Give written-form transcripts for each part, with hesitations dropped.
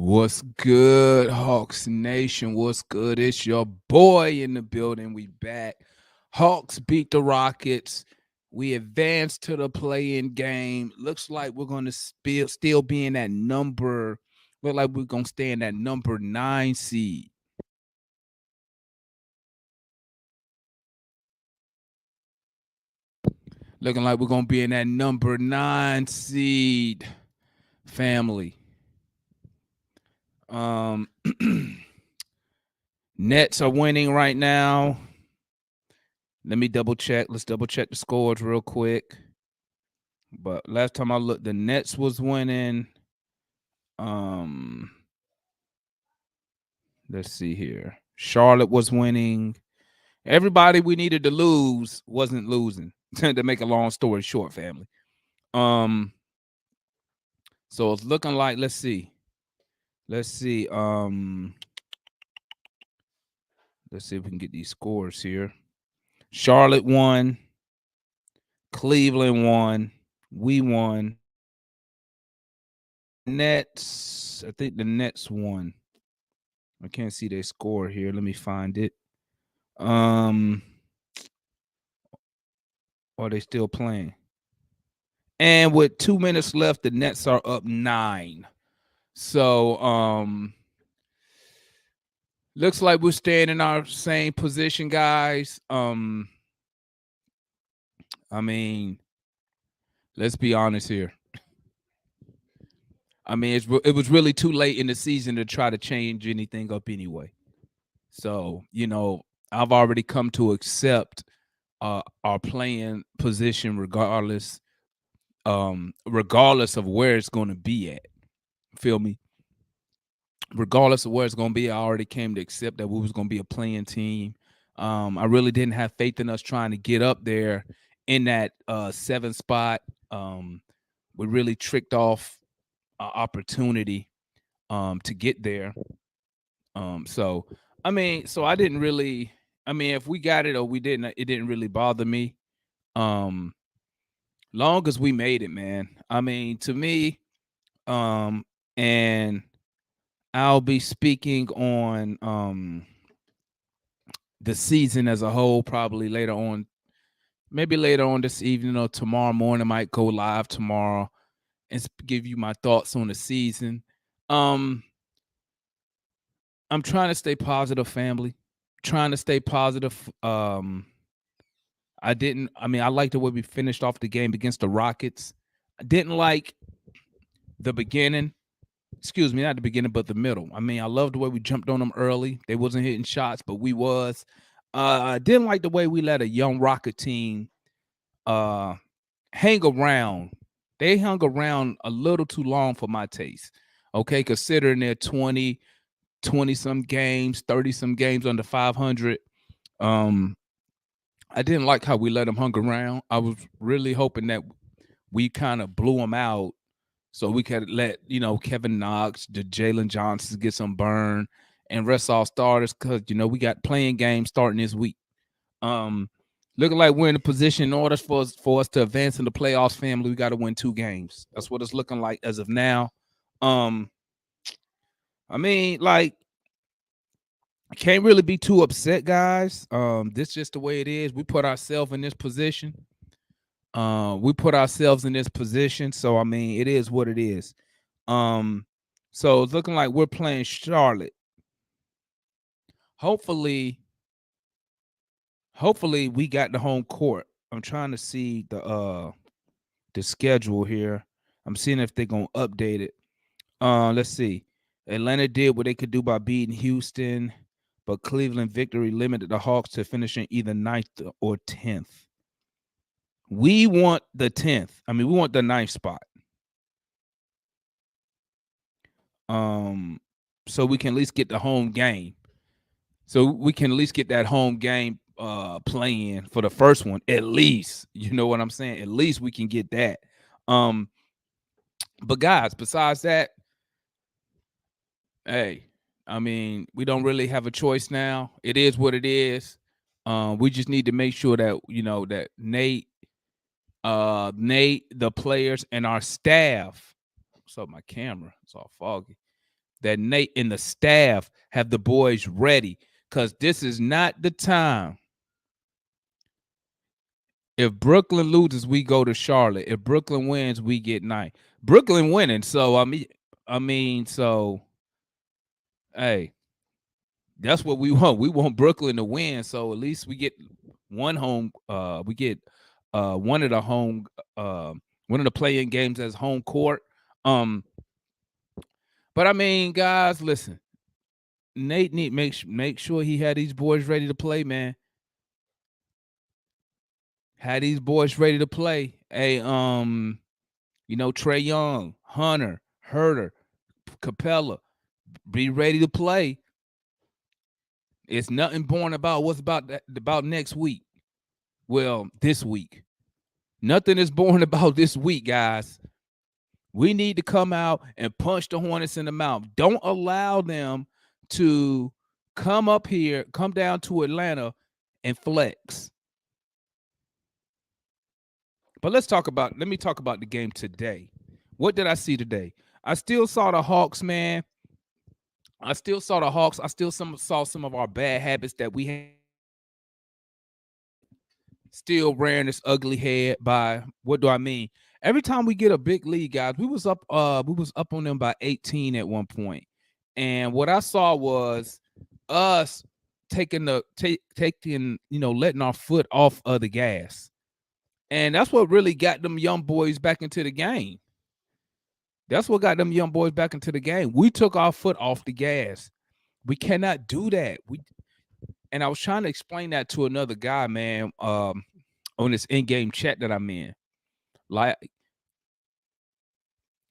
What's good, Hawks Nation? What's good? It's your boy in the building. We back. Hawks beat the Rockets. We advanced to the play-in game. Looks like we're going to still be in that number. Look like we're going to stay in that number 9 seed. Looking like we're going to be in that number 9 seed, family. Nets are winning right now. Let me double check. Let's double check the scores real quick. But last time I looked, the Nets was winning. Let's see here. Charlotte was winning. Everybody we needed to lose wasn't losing. To make a long story short, family. So it's looking like, let's see. Let's see if we can get these scores here. Charlotte won. Cleveland won. We won. Nets, I think the Nets won. I can't see their score here. Let me find it. Are they still playing? And with 2 minutes left, the Nets are up 9. So looks like we're staying in our same position, guys. I mean, let's be honest here. I mean, it was really too late in the season to try to change anything up anyway. So, I've already come to accept our playing position regardless of where it's going to be at. Feel me? Regardless of where it's going to be, I already came to accept that we was going to be a playing team. I really didn't have faith in us trying to get up there in that 7th spot. We really tricked off an opportunity to get there. So I didn't really. I mean, if we got it or we didn't, it didn't really bother me. Long as we made it, man. I mean, to me, and I'll be speaking on the season as a whole probably later on, maybe later on this evening or tomorrow morning. I might go live tomorrow and give you my thoughts on the season. I'm trying to stay positive, family. Trying to stay positive. I like the way we finished off the game against the Rockets. I didn't like the beginning. Excuse me, not the beginning, but the middle. I mean, I love the way we jumped on them early. They wasn't hitting shots, but we was. I didn't like the way we let a young Rocket team hang around. They hung around a little too long for my taste. Okay, considering they're 20 some games, 30 some games under 500. I didn't like how we let them hung around. I was really hoping that we kind of blew them out so we could let, Kevin Knox, the Jalen Johnsons get some burn and rest all starters because, we got playing games starting this week. Looking like we're in a position in order for us to advance in the playoffs, family, we got to win 2 games. That's what it's looking like as of now. I can't really be too upset, guys. This is just the way it is. We put ourselves in this position. So it is what it is. So it's looking like we're playing Charlotte. Hopefully we got the home court. I'm trying to see the schedule here. I'm seeing if they're gonna update it. Let's see. Atlanta did what they could do by beating Houston, but Cleveland victory limited the Hawks to finishing either 9th or 10th. We want the 10th. We want the 9th spot. So we can at least get the home game. So we can at least get that home game playing for the first one. At least, you know what I'm saying? At least we can get that. But guys, besides that, hey, we don't really have a choice now. It is what it is. We just need to make sure that that Nate, the players, and our staff. So my camera, it's all foggy. that Nate and the staff have the boys ready, because this is not the time. If Brooklyn loses, we go to Charlotte. If Brooklyn wins, we get 9. Brooklyn winning, so so hey, that's what we want. We want Brooklyn to win, so at least we get one home. We get one of the home, one of the playing games as home court. Um, but I mean, guys, listen. Nate need make sure he had these boys ready to play, man. Had these boys ready to play. Hey, Trey Young, Hunter, Herter, Capella, be ready to play. It's nothing born about what's about next week. Well, this week. Nothing is born about this week, guys. We need to come out and punch the Hornets in the mouth. Don't allow them to come up here, come down to Atlanta and flex. But let me talk about the game today. What did I see today? I still saw the Hawks, man. I still saw the Hawks. I still saw some of our bad habits that we had. Still rearing this ugly head by, what do I mean? Every time we get a big lead, guys, we was up on them by 18 at one point. And what I saw was us taking letting our foot off of the gas. And that's what really got them young boys back into the game. That's what got them young boys back into the game. We took our foot off the gas. We cannot do that. And I was trying to explain that to another guy, man, on this in-game chat that I'm in. Like,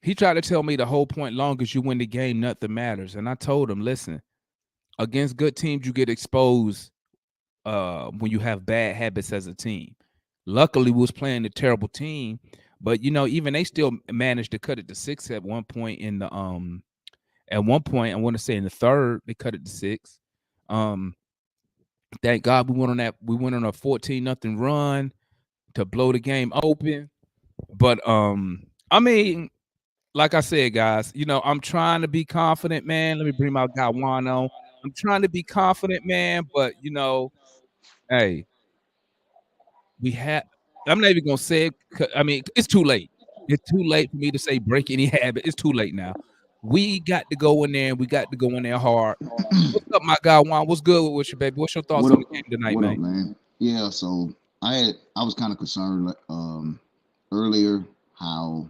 he tried to tell me the whole point, long as you win the game, nothing matters. And I told him, listen, against good teams, you get exposed when you have bad habits as a team. Luckily, we was playing a terrible team, but even they still managed to cut it to 6 at one point in the at one point, I want to say in the third, they cut it to 6. Thank God we went on a 14-0 run to blow the game open. But I mean, like I said, guys, I'm trying to be confident, man. Let me bring my guy Juan on. I'm trying to be confident, man, but hey, I'm not even gonna say it. I mean, it's too late. It's too late for me to say break any habit. It's too late now. We got to go in there and we got to go in there hard. What's up, my guy Juan? What's good with you, baby? What's your thoughts on the game tonight, what man? up, man? Yeah, so I was kind of concerned earlier how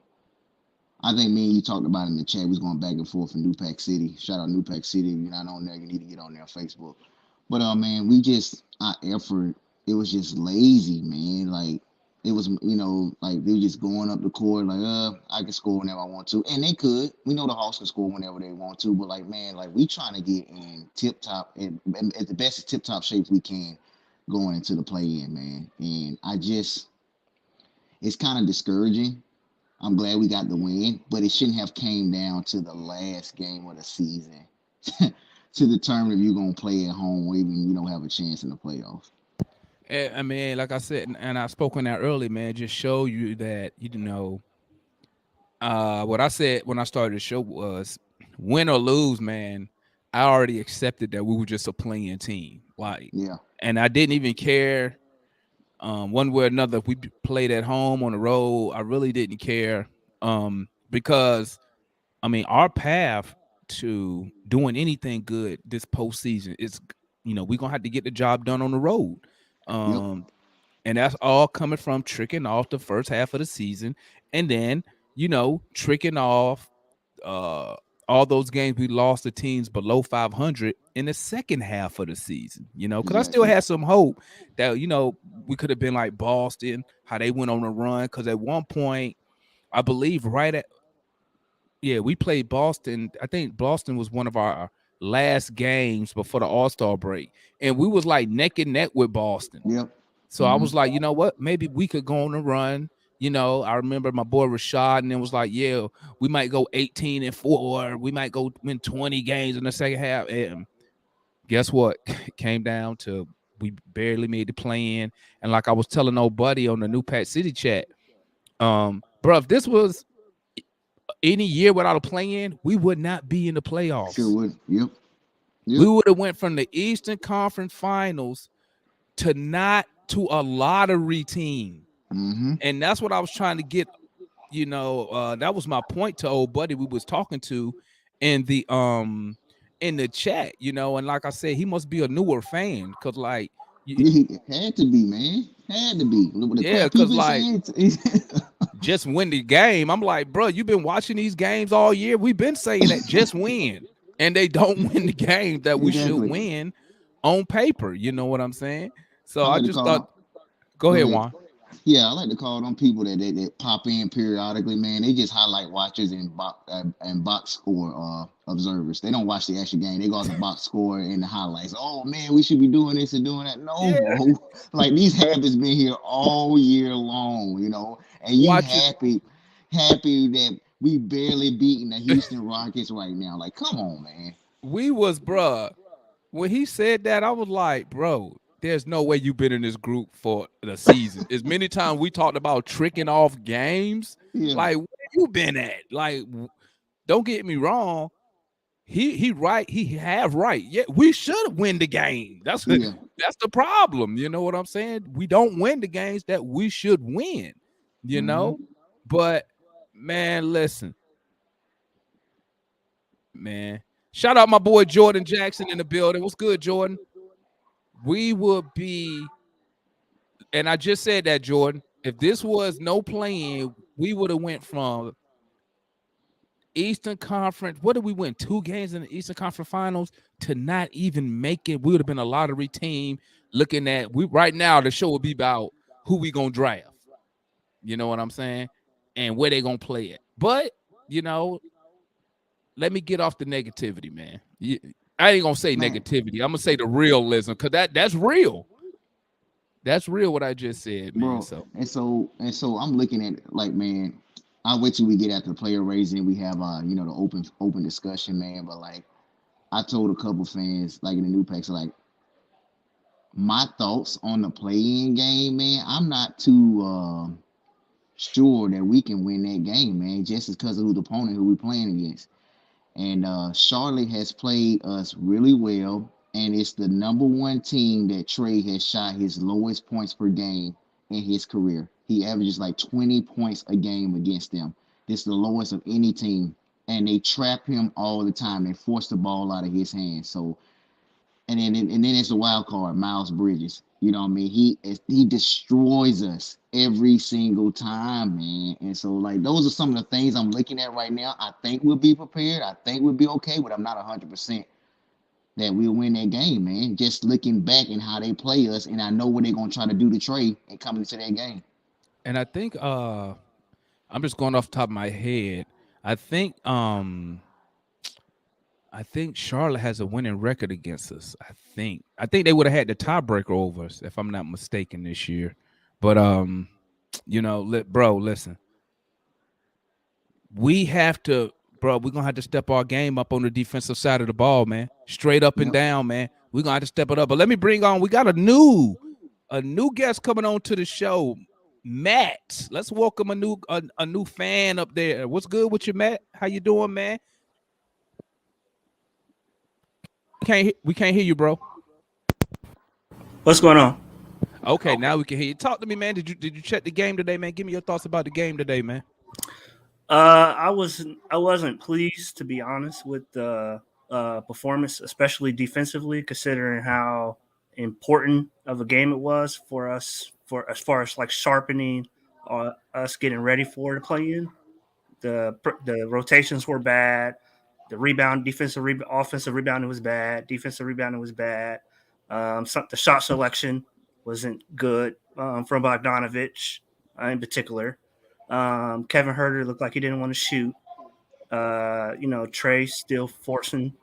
I think me and you talked about in the chat. We was going back and forth in New Pack City. Shout out New Pack City. If you're not on there, you need to get on there on Facebook. But man, we just our effort. It was just lazy, man. Like it was, like they were just going up the court. Like I can score whenever I want to, and they could. We know the Hawks can score whenever they want to. But like man, like we trying to get in tip top at the best tip top shape we can going into the play in, man. And it's kind of discouraging. I'm glad we got the win, but it shouldn't have came down to the last game of the season to determine if you're gonna play at home or even you don't have a chance in the playoffs. I mean, like I said, and I spoke on that early, man. Just show you that what I said when I started the show was, win or lose, man, I already accepted that we were just a playing team. Like, Yeah. and I didn't even care one way or another if we played at home on the road. I really didn't care because I mean our path to doing anything good this postseason is, we're gonna have to get the job done on the road. Yep. Um, and that's all coming from tricking off the first half of the season, and then tricking off uh all those games we lost to teams below 500 in the second half of the season. Because I still Exactly. had some hope that we could have been like Boston, how they went on a run. Because at one point, I believe we played Boston. I think Boston was one of our last games before the All-Star break, and we was like neck and neck with Boston. Yep. So I was like, you know what? Maybe we could go on a run. I remember my boy Rashad, and it was like, yeah, we might go 18-4. We might go win 20 games in the second half. And guess what? It came down to we barely made the play in. And like I was telling old buddy on the New Pat City chat, bro, if this was any year without a play-in, we would not be in the Sure playoffs. would. Yep. We Yep. would have went from the Eastern Conference Finals to not to a lottery team. Mm-hmm. And that's what I was trying to get, that was my point to old buddy we was talking to in the chat, and like I said, he must be a newer fan because like He had to be, man. Had to be. With the yeah, crap he because been like saying. just win the game. I'm like, bro, you've been watching these games all year. We've been saying that just win. And they don't win the game that we should Exactly. win on paper. You know what I'm saying? So I I like to just call thought, them. go Go ahead, ahead. Juan. Yeah, I like to call them people that pop in periodically, man. They just highlight watchers and box score observers. They don't watch the actual game. They go out the box score and the highlights. Oh man, we should be doing this and doing that. No, Yeah, bro. Like these habits been here all year long, and you watch it. happy that we barely beating the Houston Rockets right now. Like, come on, man. We was, bruh. When he said that, I was like, bro, there's no way you've been in this group for the season. As many times we talked about tricking off games, Yeah, like where you been at? Like, don't get me wrong. He right. He have right. Yeah, we should win the game. That's yeah. that's the problem. You know what I'm saying? We don't win the games that we should win. You know, Mm-hmm. but man, listen, man. Shout out my boy Jordan Jackson in the building. What's good, Jordan? We would be, and I just said that, Jordan. If this was no playing, we would have went from Eastern Conference. What did we win? 2 games in the Eastern Conference Finals to not even make it. We would have been a lottery team. Looking at we right now, the show would be about who we gonna draft. You know what I'm saying, and where they gonna play it. But you know, let me get off the negativity, man. I ain't gonna say Man, negativity. I'm gonna say the realism because that's real. That's real. What I just said, man. bro. So And so I'm looking at it like, man, I'll wait till we get after the player raising. We have the open discussion, man. But like I told a couple fans, like in the new packs, like my thoughts on the play-in game, man. I'm not too sure that we can win that game, man, just because of who the opponent who we playing against. And Charlotte has played us really well, and it's the number one team that Trey has shot his lowest points per game in his career. He averages like 20 points a game against them. This is the lowest of any team, and they trap him all the time. They force the ball out of his hands. So and then it's a wild card, Miles Bridges. You know what I mean? He destroys us every single time, man. And so like those are some of the things I'm looking at right now. I think we'll be prepared. I think we'll be okay, but I'm not 100% that we'll win that game, man. Just looking back and how they play us, and I know what they're gonna try to do to Trey and coming into that game. and I think I'm just going off the top of my head. I think I think Charlotte has a winning record against us. I think they would have had the tiebreaker over us if I'm not mistaken this year. But bro, listen. We have to, bro, we're gonna have to step our game up on the defensive side of the ball, man. Straight up and Yep. down, man. We're gonna have to step it up. But let me bring on, we got a new guest coming on to the show. Matt. Let's welcome a new fan up there. What's good with you, Matt? How you doing, man? We can't hear you, bro. What's going on? Okay, now we can hear you. Talk to me, man. Did you check the game today, man? Give me your thoughts about the game today, man. I wasn't pleased, to be honest, with the performance, especially defensively, considering how important of a game it was for us, for as far as like sharpening us getting ready for the play in. The rotations were bad. The offensive rebounding was bad. Defensive rebounding was bad. The shot selection wasn't good from Bogdanovich in particular. Kevin Herter looked like he didn't want to shoot. Trey still forcing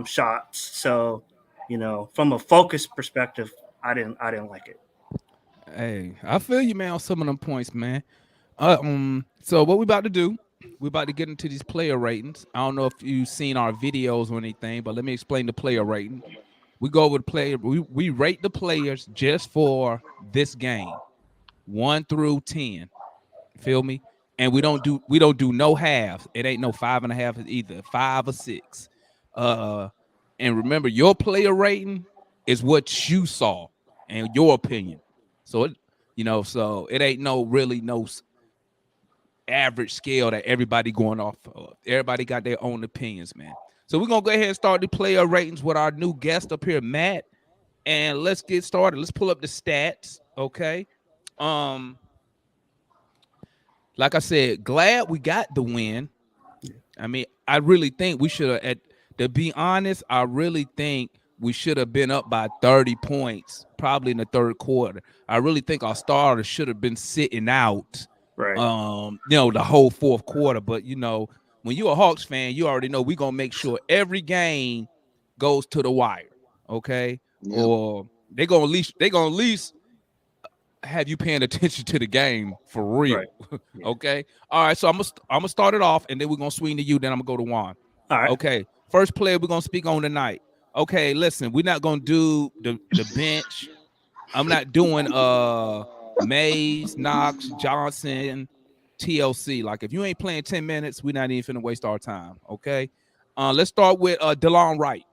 shots. So, from a focus perspective, I didn't like it. Hey, I feel you, man, on some of them points, man. So what we about to do? We about to get into these player ratings. I don't know if you've seen our videos or anything, but let me explain the player rating. We go over the player. We rate the players just for this game, 1 through 10. Feel me? and we don't do no halves. It ain't no 5.5 either, 5 or 6. Uh, and remember, your player rating is what you saw and your opinion. So so it ain't no average scale that everybody going off of. Everybody got their own opinions, man. So we're gonna go ahead and start the player ratings with our new guest up here, Matt. And let's get started. Let's pull up the stats. Okay. Um, like I said, glad we got the win. I mean, I really think we should have, to be honest, I really think we should have been up by 30 points, probably in the third quarter. I really think our starters should have been sitting out, Right. the whole fourth quarter. But, when you're a Hawks fan, you already know we're going to make sure every game goes to the wire, okay? Yep. Or they're going to at least have you paying attention to the game for real. Right. Yeah. Okay. All right. So I'm gonna start it off, and then we're gonna swing to you. Then I'm gonna go to Juan. All right. Okay. First player we're gonna speak on tonight. Okay. Listen, we're not gonna do the bench. I'm not doing Mays, Knox, Johnson, TLC. Like if you ain't playing 10 minutes, we're not even finna waste our time. Okay. Let's start with DeLon Wright.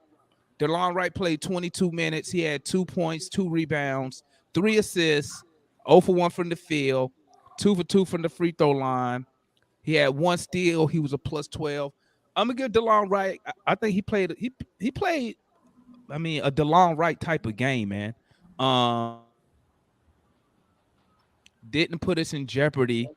DeLon Wright played 22 minutes. He had 2 points, 2 rebounds, 3 assists, 0 for 1 from the field, 2 for 2 from the free throw line. He had 1 steal. He was a plus 12. I'm gonna give DeLon Wright. I think he played. He played. I mean, a DeLon Wright type of game, man. Didn't put us in jeopardy.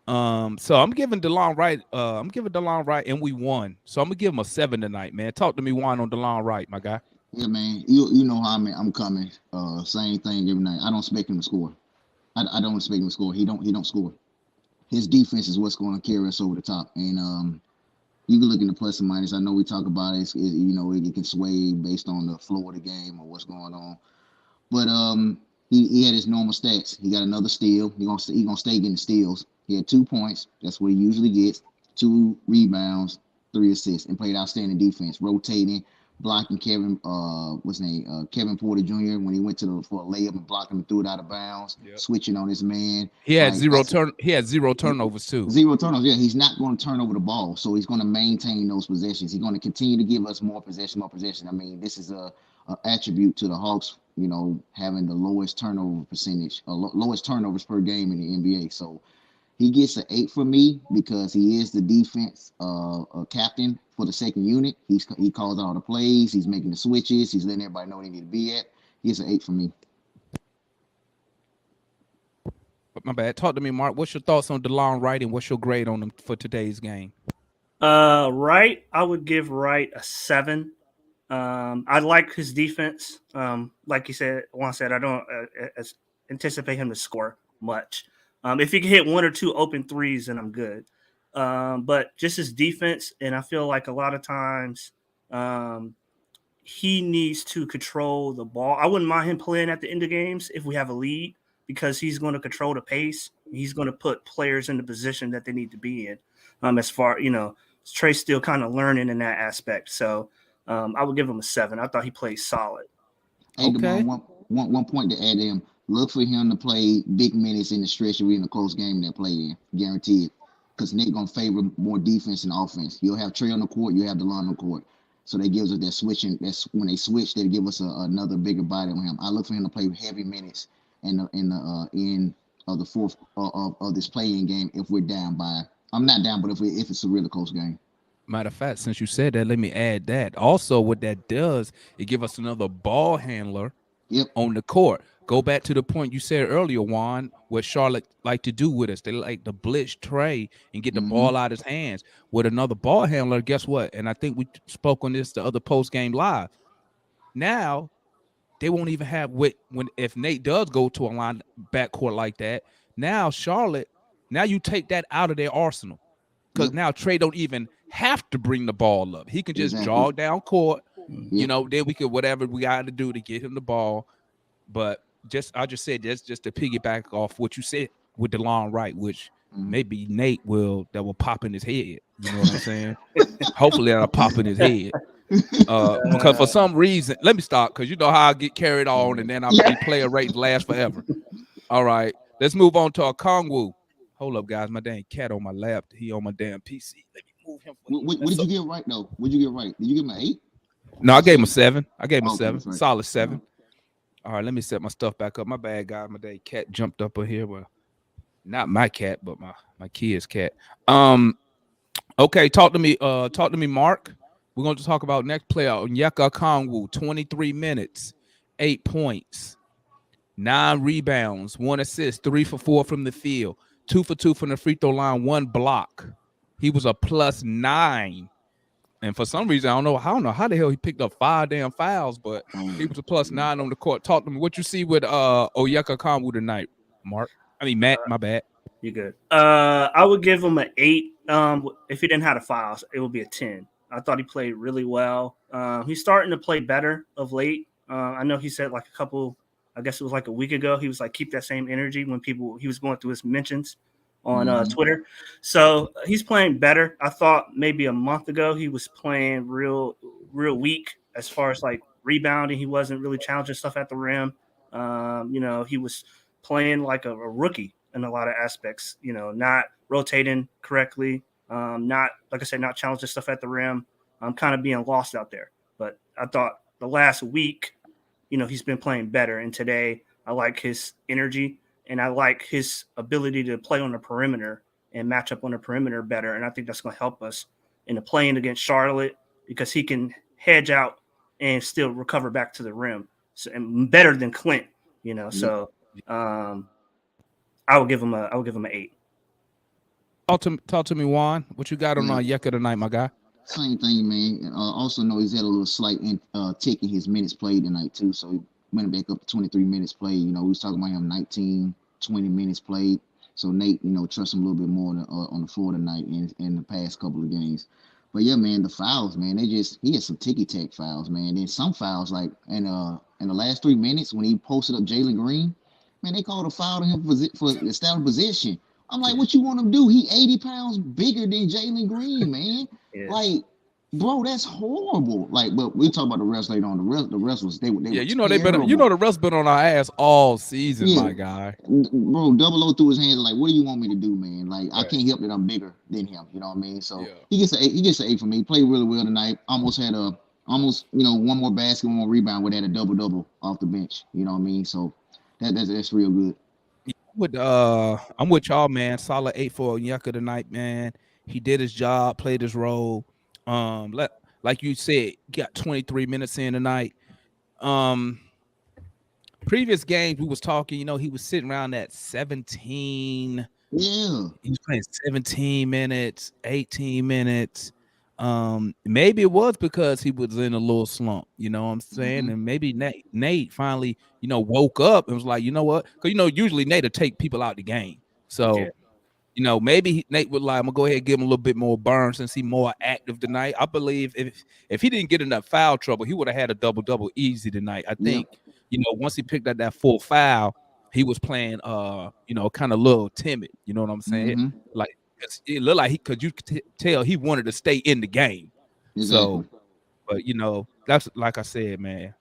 So I'm giving DeLon Wright. And we won. So I'm gonna give him a 7 tonight, man. Talk to me, Juan, on DeLon Wright, my guy. Yeah, man. You know how I'm coming. Same thing every night. I don't expect him to score. I don't expect him to score. He don't score. His defense is what's going to carry us over the top. And you can look in the plus and minus. I know we talk about it. It can sway based on the flow of the game or what's going on. But he had his normal stats. He got another steal. He gonna stay getting steals. He had 2 points. That's what he usually gets. 2 rebounds, 3 assists, and played outstanding defense, rotating, blocking Kevin Kevin Porter Jr. when he went for a layup and blocked him and threw it out of bounds, switching on his man. He had zero turnovers too. 0 turnovers. Yeah, he's not going to turn over the ball, so he's going to maintain those possessions. He's going to continue to give us more possession. I mean, this is a attribute to the Hawks, having the lowest turnover percentage, lowest turnovers per game in the NBA. So he gets an 8 from me because he is the defense captain for the second unit. He calls all the plays. He's making the switches. He's letting everybody know where they need to be at. He gets an 8 from me. My bad. Talk to me, Mark. What's your thoughts on DeLon Wright and what's your grade on him for today's game? Wright, I would give Wright a 7. I like his defense. Like you said, Juan said, I don't anticipate him to score much. If he can hit 1 or 2 open threes, then I'm good. But just his defense, and I feel like a lot of times he needs to control the ball. I wouldn't mind him playing at the end of games if we have a lead because he's going to control the pace. He's going to put players in the position that they need to be in. As far, Trey's still kind of learning in that aspect. So I would give him a 7. I thought he played solid. Hey, okay. One point to add to him. Look for him to play big minutes in the stretch or in a close game that play in, guaranteed. Because Nick gonna favor more defense than offense. You'll have Trey on the court, you have DeLon on the court. So that gives us that switching. That's when they switch, they give us another bigger body on him. I look for him to play heavy minutes in the end of the fourth of this play-in game if we're down by. I'm not down, but if it's a really close game. Matter of fact, since you said that, let me add that. Also, what that does, it give us another ball handler on the court. Go back to the point you said earlier, Juan, what Charlotte like to do with us. They like to blitz Trey and get the ball out of his hands. With another ball handler, guess what? And I think we spoke on this the other post-game live. Now, they won't even have if Nate does go to a line backcourt like that. Now, Charlotte, you take that out of their arsenal. Because now Trey don't even have to bring the ball up. He can just jog down court. Then we could whatever we got to do to get him the ball. But I just said that's just to piggyback off what you said with DeLon Wright, which maybe Nate will pop in his head. You know what I'm saying? Hopefully that'll pop in his head. Because for some reason, let me stop because you know how I get carried on and then I'll be player rate last forever. All right, let's move on to our Kongwu. Hold up, guys. My damn cat on my lap. He on my damn PC. Let me move him for you. What did you get right though? What did you get right? Did you give him an 8? No, I Or gave him a 7? 7. I gave him a Okay, 7. that's right. Solid 7. All right, let me set my stuff back up. My bad, guys. My damn cat jumped up here. Well, not my cat, but my kid's cat. Okay, talk to me, Mark. We're going to talk about next player, Onyeka Okongwu, 23 minutes, 8 points, 9 rebounds, 1 assist, 3 for 4 from the field, 2 for 2 from the free throw line, 1 block. He was a +9. And for some reason, I don't know how the hell he picked up 5 damn fouls, but he was a +9 on the court. Talk to me. What you see with Onyeka Okongwu tonight, Mark? I mean, Matt, my bad. You good? I would give him an 8. If he didn't have the fouls, it would be a 10. I thought he played really well. He's starting to play better of late. I know he said like a couple, I guess it was like a week ago, he was like, keep that same energy when he was going through his mentions on Twitter. So he's playing better. I thought maybe a month ago he was playing real weak as far as like rebounding. He wasn't really challenging stuff at the rim. He was playing like a rookie in a lot of aspects, not rotating correctly, not, like I said, not challenging stuff at the rim. I'm kind of being lost out there. But I thought the last week, he's been playing better. And today I like his energy and I like his ability to play on the perimeter and match up on the perimeter better. And I think that's going to help us in the playing against Charlotte because he can hedge out and still recover back to the rim. So, and better than Clint, So I would give him an 8. Talk to me, Juan. What you got on Onyeka tonight, my guy? Same thing, man. Also know he's had a little slight tick in his minutes played tonight too. So he went back up to 23 minutes played. We was talking about him 19, 20 minutes played. So Nate, trusts him a little bit more on the floor tonight in the past couple of games. But yeah, man, the fouls, man, he had some ticky-tack fouls, man. Then some fouls, like in the last 3 minutes when he posted up Jalen Green, man, they called a foul to him for established position. I'm like, what you want him to do? He 80 pounds bigger than Jalen Green, man. Yeah. Like, bro, that's horrible. Like, but we talk about the refs later on. The refs was they were Yeah, the refs been on our ass all season, my guy. Bro, Double O threw his hands like, what do you want me to do, man? Like, right. I can't help that I'm bigger than him. You know what I mean? So he gets an 8 for me. He played really well tonight. Almost had one more basket, one more rebound, would have had a double off the bench. You know what I mean? So that's real good. I'm with y'all, man. Solid 8 for Onyeka tonight, man. He did his job, played his role. Like you said, got 23 minutes in tonight. Previous games we was talking, he was sitting around at 17. Yeah. He was playing 17 minutes, 18 minutes. Maybe it was because he was in a little slump, you know what I'm saying? Mm-hmm. And maybe Nate finally, woke up and was like, you know what? Because usually Nate will take people out the game. So maybe Nate would like, I'm gonna go ahead and give him a little bit more burn since he's more active tonight. I believe if he didn't get enough foul trouble, he would have had a double easy tonight. I think, once he picked up that full foul, he was playing kind of a little timid. You know what I'm saying? Mm-hmm. Like it looked like you could tell he wanted to stay in the game. Exactly. So, but that's like I said, man,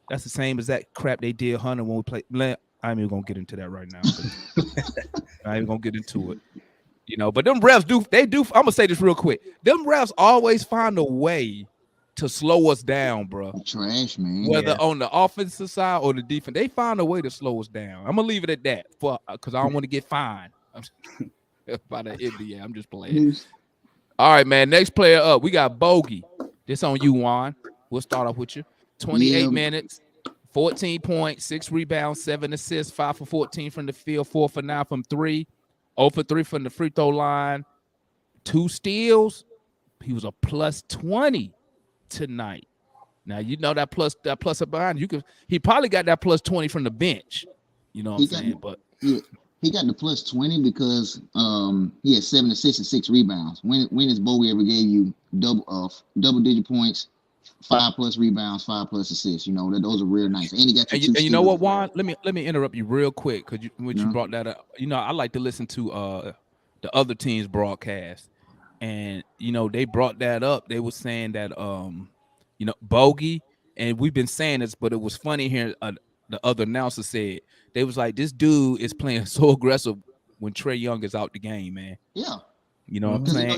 that's the same as that crap they did Hunter when we played. I ain't even gonna get into that right now. I ain't gonna get into it. But them refs do. I'm gonna say this real quick. Them refs always find a way to slow us down, bro. Trash, man. Whether on the offensive side or the defense, they find a way to slow us down. I'm gonna leave it at that because I don't want to get fined by the NBA. I'm just playing. All right, man. Next player up, we got Bogey. This on you, Juan. We'll start off with you. 28 minutes, 14 points, 6 rebounds, 7 assists, 5 for 14 from the field, 4 for 9 from 3. 0 for 3 from the free throw line, 2 steals. He was a +20 tonight. Now that plus up behind he probably got that +20 from the bench. You know what I'm saying? But he got the +20 because he had 7 assists and 6 rebounds. When has Bowie ever gave you double-digit points, 5+ rebounds, 5+ assists? Those are real nice. And he got and you know what, Juan? Let me interrupt you real quick because you brought that up. I like to listen to the other team's broadcast, and they brought that up. They were saying that Bogey, and we've been saying this, but it was funny here. The other announcer said they was like, this dude is playing so aggressive when Trey Young is out the game, man. Yeah. You know what I'm Because saying?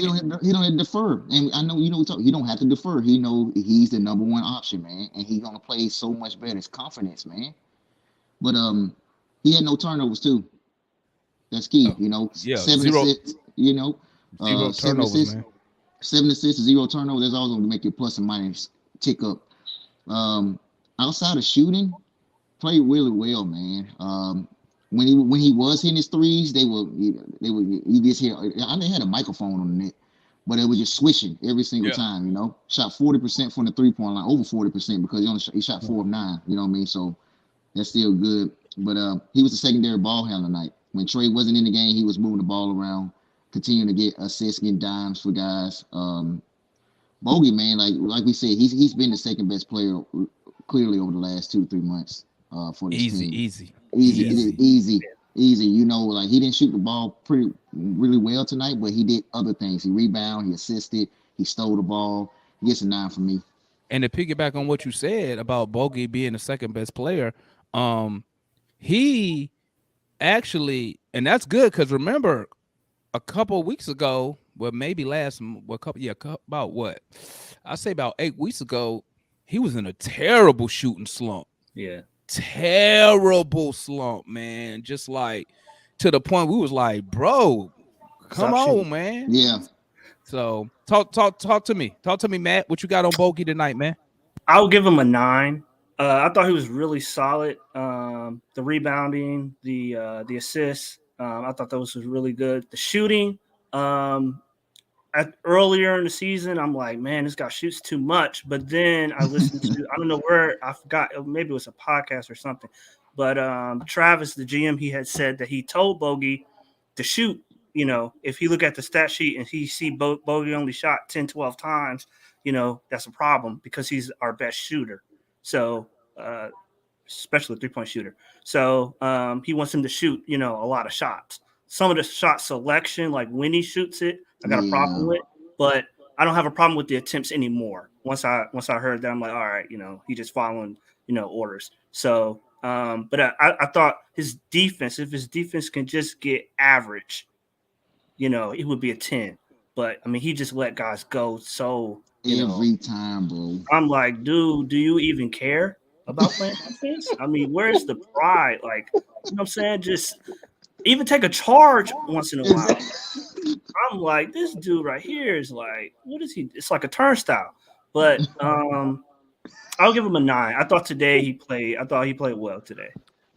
he don't have to defer, and I know he don't have to defer. He know he's the number one option, man, and he's gonna play so much better. It's confidence, man. But he had no turnovers too. That's key. Yeah, Seven assists. zero Seven turnovers, assists. man. 7 assists, 0 turnovers. That's always gonna make your plus and minus tick up. Outside of shooting, played really well, man. When he was hitting his threes, they were you just hear. I mean, they had a microphone on the net, but it was just swishing every single time. Shot 40% from the 3-point line, over 40% because he shot 4 of 9. You know what I mean? So that's still good. But he was the secondary ball handler tonight. When Trey wasn't in the game, he was moving the ball around, continuing to get assists, getting dimes for guys. Bogey, man, like we said, he's been the second best player clearly over the last 2-3 months for this team. Easy. Easy. Like he didn't shoot the ball really well tonight, but he did other things. He rebounded, he assisted, he stole the ball. He gets a 9 from me. And to piggyback on what you said about Bogey being the second best player, he actually, and that's good because remember a couple of weeks ago, well, maybe about what? I say about 8 weeks ago, he was in a terrible shooting slump. Yeah. Terrible slump, man. Just like to the point we was like, bro, come on, man. Yeah. So talk to me. Talk to me, Matt. What you got on Bogey tonight, man? I'll give him a 9. I thought he was really solid. The rebounding, the assists, I thought those was really good. The shooting, earlier in the season, I'm like, man, this guy shoots too much. But then I listened to, I don't know where, I forgot, maybe it was a podcast or something. But Travis, the GM, he had said that he told Bogey to shoot. If he look at the stat sheet and he see Bogey only shot 10, 12 times, that's a problem because he's our best shooter. So, especially a 3-point shooter. So he wants him to shoot, a lot of shots. Some of the shot selection, like when he shoots it, I got a problem with, but I don't have a problem with the attempts anymore. Once I heard that, I'm like, all right, he just following, orders. So, but I thought his defense, if his defense can just get average, it would be a 10. But I mean, he just let guys go. So every time, bro. I'm like, dude, do you even care about playing defense? I mean, where's the pride? Like, you know what I'm saying? Just even take a charge once in a while. I'm like, this dude right here is like, what is he? It's like a turnstile. But I'll give him a 9. I thought he played well today.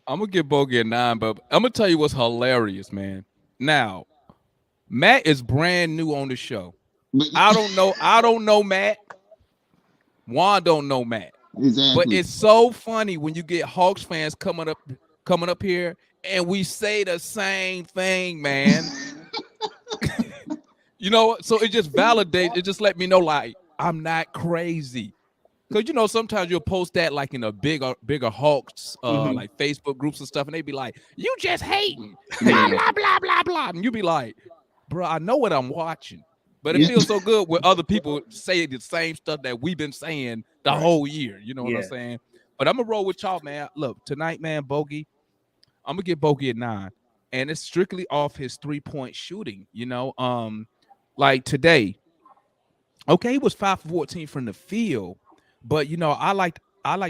I'm gonna give Bogey a 9, but I'm gonna tell you what's hilarious, man. Now, Matt is brand new on the show. I don't know Matt. Juan don't know Matt. Exactly. But it's so funny when you get Hawks fans coming up here and we say the same thing, man. So it just validates, it just let me know like I'm not crazy. Because sometimes you'll post that like in a bigger Hawks like Facebook groups and stuff, and they be like, you just hating, blah, blah, blah, blah, blah. And you be like, bro, I know what I'm watching. But it feels so good when other people say the same stuff that we've been saying the whole year. You know what I'm saying? But I'm going to roll with y'all, man. Look, tonight, man, Bogey, I'm going to give Bogey a 9. And it's strictly off his 3-point shooting, like today. Okay, he was 5 for 14 from the field. But, I like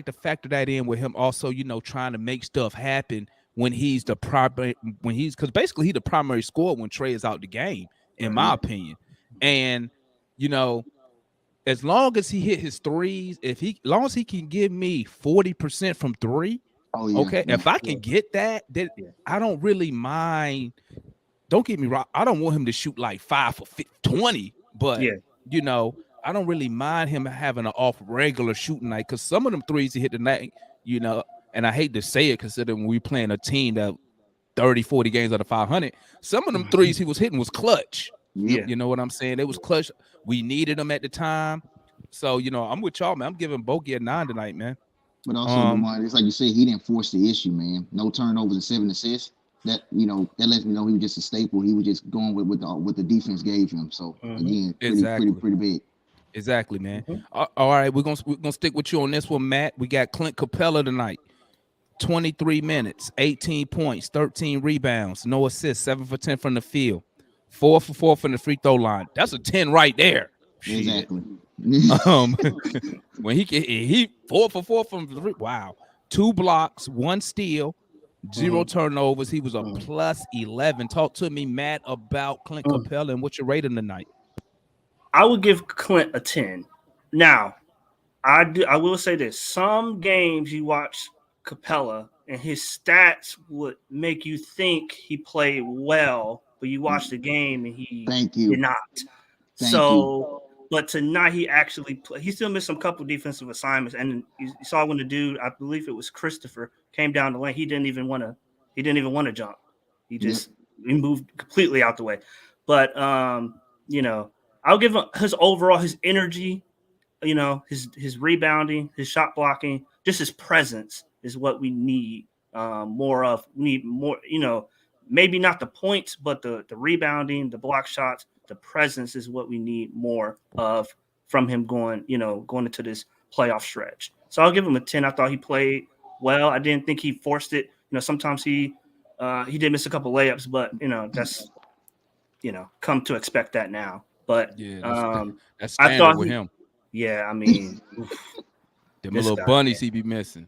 to factor that in with him also, trying to make stuff happen when he's because basically he's the primary scorer when Trey is out the game, in my opinion. And, as long as he hit his threes, as long as he can give me 40% from 3, okay, if I can get that, then I don't really mind. Don't get me wrong. I don't want him to shoot like 5 for 20, but, I don't really mind him having an off regular shooting night because some of them threes he hit tonight, and I hate to say it considering we playing a team that 30, 40 games out of 500, some of them threes he was hitting was clutch. Yep. You know what I'm saying? It was clutch. We needed him at the time. So, I'm with y'all, man. I'm giving Bogey a 9 tonight, man. But also, it's like you said, he didn't force the issue, man. No turnovers and 7 assists. That that lets me know he was just a staple. He was just going with what the defense gave him. So again, pretty big. Exactly, man. All right, we're gonna stick with you on this one, Matt. We got Clint Capela tonight. 23 minutes, 18 points, 13 rebounds, no assists, 7 for 10 from the field, 4 for 4 from the free throw line. That's a 10 right there. Shit. Exactly. When he 4 for 4 from the free, wow. 2 blocks, 1 steal, 0 turnovers. He was a plus 11. Talk to me, Matt, about Clint Capela and what you're rating tonight. I would give Clint a 10. Now, I will say this. Some games you watch Capela and his stats would make you think he played well, but you watch the game and he did not. But tonight he actually played. He still missed some couple defensive assignments, and you saw when the dude, I believe it was Christopher, came down the lane. He didn't even want to jump. He just he moved completely out the way. But I'll give him his energy. His rebounding, his shot blocking, just his presence is what we need more of. We need more, maybe not the points, but the rebounding, the block shots, the presence is what we need more of from him going into this playoff stretch. So I'll give him a 10. I thought he played well. I didn't think he forced it. Sometimes he did miss a couple layups, but that's come to expect that now. But that's standard with him. Yeah, I mean, them little bunnies he be missing.